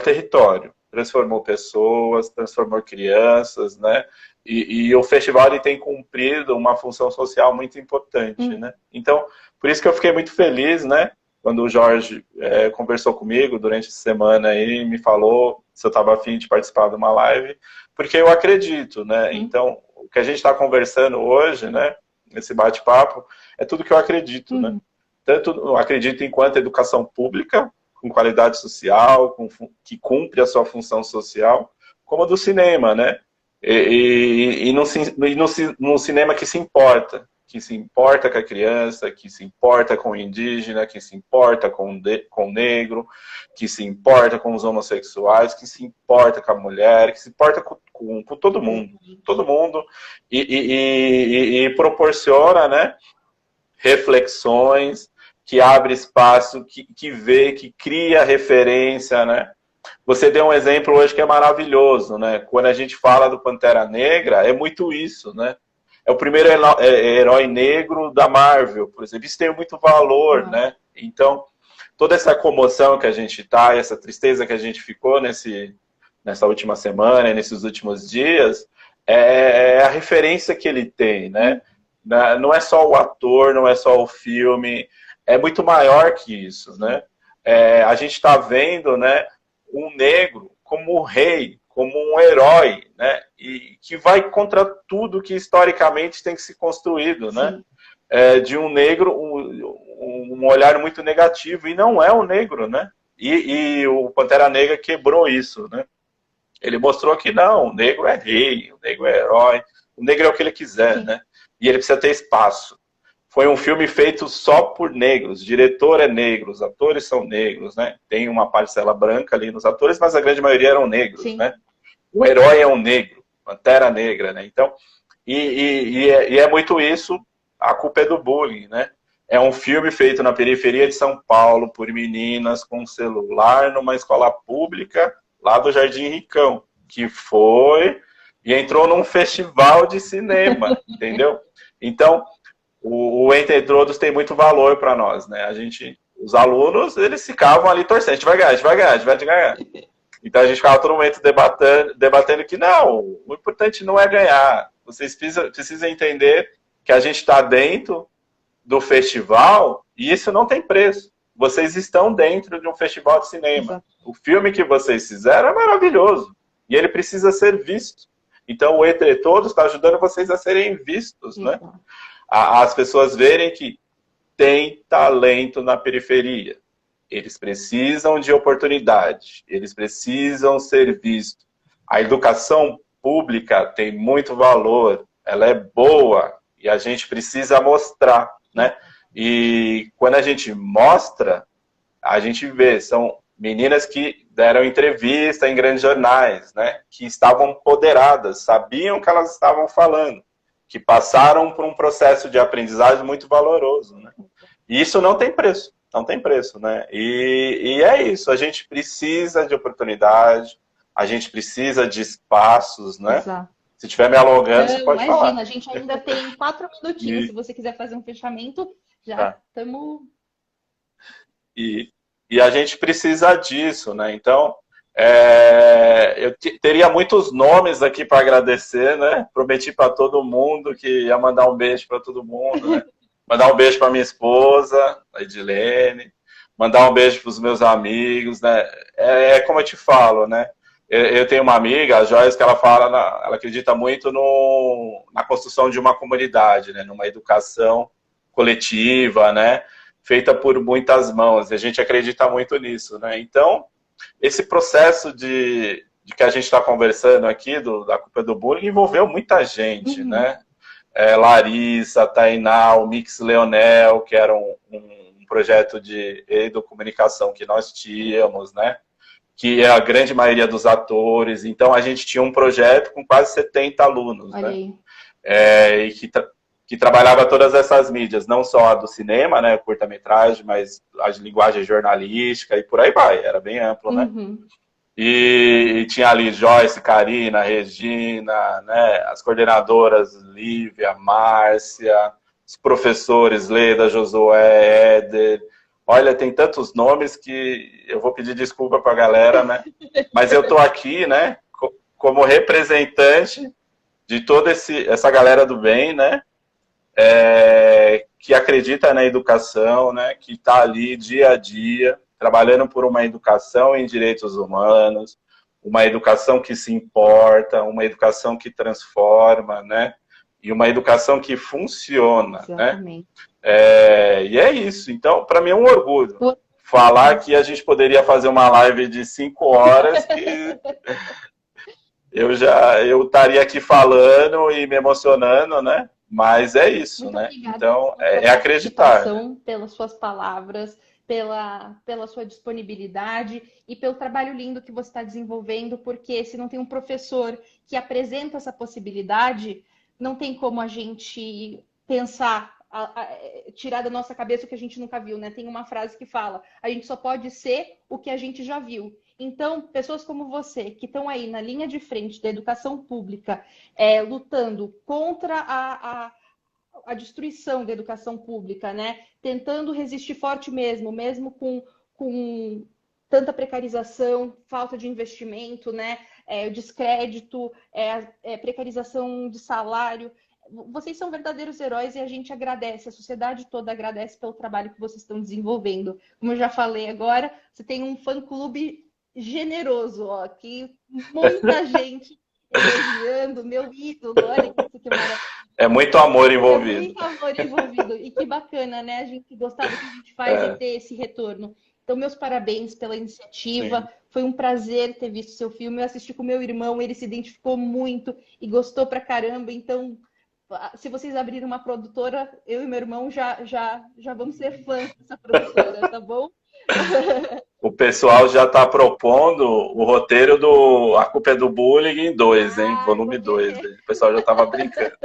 território, transformou pessoas, transformou crianças, né? E o festival ele tem cumprido uma função social muito importante, né? Então, por isso que eu fiquei muito feliz, né? Quando o Jorge conversou comigo durante a semana aí, me falou se eu estava afim de participar de uma live, porque eu acredito, né? Então, o que a gente está conversando hoje, né? Nesse bate-papo, é tudo que eu acredito, né? Tanto eu acredito enquanto educação pública, com qualidade social, que cumpre a sua função social, como do cinema, né? E no cinema que se importa com a criança, que se importa com o indígena, que se importa com o negro, que se importa com os homossexuais, que se importa com a mulher, que se importa com todo mundo, e proporciona, né, reflexões, que abre espaço, que vê, que cria referência, né? Você deu um exemplo hoje que é maravilhoso, né? Quando a gente fala do Pantera Negra, é muito isso, né? É o primeiro herói negro da Marvel, por exemplo. Isso tem muito valor, né? Então, toda essa comoção que a gente está, essa tristeza que a gente ficou nessa última semana, nesses últimos dias, é a referência que ele tem, né? Não é só o ator, não é só o filme, é muito maior que isso, né? A gente está vendo, né, um negro como um rei, como um herói, né? E que vai contra tudo que historicamente tem que ser construído, né? De um negro, um olhar muito negativo, e não é um negro, né? E o Pantera Negra quebrou isso, né? Ele mostrou que não, o negro é rei, o negro é herói, o negro é o que ele quiser, né? E ele precisa ter espaço. Foi um filme feito só por negros, o diretor é negro, os atores são negros, né? Tem uma parcela branca ali nos atores, mas a grande maioria eram negros, né? O herói é um negro, Pantera Negra, né? Então, é muito isso, a culpa é do bullying, né? É um filme feito na periferia de São Paulo por meninas com celular numa escola pública lá do Jardim Ricão, que foi e entrou num festival de cinema, entendeu? Então, o Entre Todos tem muito valor para nós, né? Os alunos, eles ficavam ali torcendo, a gente vai ganhar, a gente vai ganhar, a gente vai ganhar. Então a gente ficava todo momento debatendo que não, o importante não é ganhar. Vocês precisam entender que a gente está dentro do festival e isso não tem preço. Vocês estão dentro de um festival de cinema. Exato. O filme que vocês fizeram é maravilhoso e ele precisa ser visto. Então o Entre Todos está ajudando vocês a serem vistos, né? As pessoas verem que tem talento na periferia. Eles precisam de oportunidade, eles precisam ser vistos. A educação pública tem muito valor, ela é boa e a gente precisa mostrar, né? E quando a gente mostra, a gente vê, são meninas que deram entrevista em grandes jornais, né? Que estavam empoderadas, sabiam o que elas estavam falando, que passaram por um processo de aprendizagem muito valoroso, né? E isso não tem preço. Não tem preço, né? E é isso, a gente precisa de oportunidade, a gente precisa de espaços, né? Exato. Se estiver me alongando, você pode Imagina, falar. a gente ainda tem 4 minutinhos. Se você quiser fazer um fechamento, já estamos... E a gente precisa disso, né? Então, eu teria muitos nomes aqui para agradecer, né? Prometi para todo mundo que ia mandar um beijo para todo mundo, né? Mandar um beijo para minha esposa, a Edilene, mandar um beijo para os meus amigos, né? É como eu te falo, né? Eu tenho uma amiga, a Joyce, que ela fala, ela acredita muito na construção de uma comunidade, né? Numa educação coletiva, né? Feita por muitas mãos. E a gente acredita muito nisso, né? Então, esse processo de que a gente está conversando aqui, da culpa do bullying, envolveu muita gente, né? Larissa, Tainá, o Mix Leonel, que era um projeto de educomunicação que nós tínhamos, né? Que é a grande maioria dos atores. Então, a gente tinha um projeto com quase 70 alunos, né? E que trabalhava todas essas mídias, não só a do cinema, né? Curta-metragem, mas a de linguagem jornalística e por aí vai. Era bem amplo, né? E tinha ali Joyce, Karina, Regina, né, as coordenadoras Lívia, Márcia, os professores Leda, Josué, Éder. Olha, tem tantos nomes que eu vou pedir desculpa para a galera, né? Mas eu estou aqui, né, como representante de toda essa galera do bem, né? Que acredita na educação, né? Que está ali dia a dia, trabalhando por uma educação em direitos humanos, uma educação que se importa, uma educação que transforma, né? E uma educação que funciona, Exatamente. né? E é isso. Então, para mim é um orgulho falar que a gente poderia fazer uma live de 5 horas que eu estaria aqui falando e me emocionando, né? Mas é isso, Muito né? obrigada Então, pela é acreditar. pelas suas palavras, pela sua disponibilidade e pelo trabalho lindo que você está desenvolvendo, porque se não tem um professor que apresenta essa possibilidade, não tem como a gente pensar, tirar da nossa cabeça o que a gente nunca viu, né? Tem uma frase que fala, a gente só pode ser o que a gente já viu. Então, pessoas como você, que estão aí na linha de frente da educação pública, lutando contra a destruição da educação pública, né? Tentando resistir forte mesmo com tanta precarização, falta de investimento, né? O descrédito, precarização de salário. Vocês são verdadeiros heróis e a gente agradece, a sociedade toda agradece pelo trabalho que vocês estão desenvolvendo. Como eu já falei agora, você tem um fã-clube generoso, ó, que muita gente elogiando, meu ídolo, olha isso que maravilha. É muito amor envolvido. É muito amor envolvido. E que bacana, né? A gente gostar do que a gente faz e ter esse retorno. Então, meus parabéns pela iniciativa. Sim. Foi um prazer ter visto seu filme. Eu assisti com meu irmão, ele se identificou muito e gostou pra caramba. Então, se vocês abrirem uma produtora, eu e meu irmão já vamos ser fãs dessa produtora, tá bom? O pessoal já está propondo o roteiro do A Culpa é do Bullying 2, hein? Volume 2. O pessoal já estava brincando.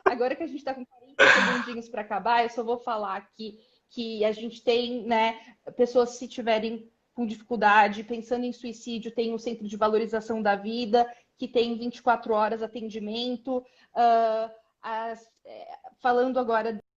Agora que a gente está com 40 segundinhos para acabar, eu só vou falar aqui que a gente tem, né, pessoas, se tiverem com dificuldade, pensando em suicídio, tem o Centro de Valorização da Vida, que tem 24 horas atendimento. falando agora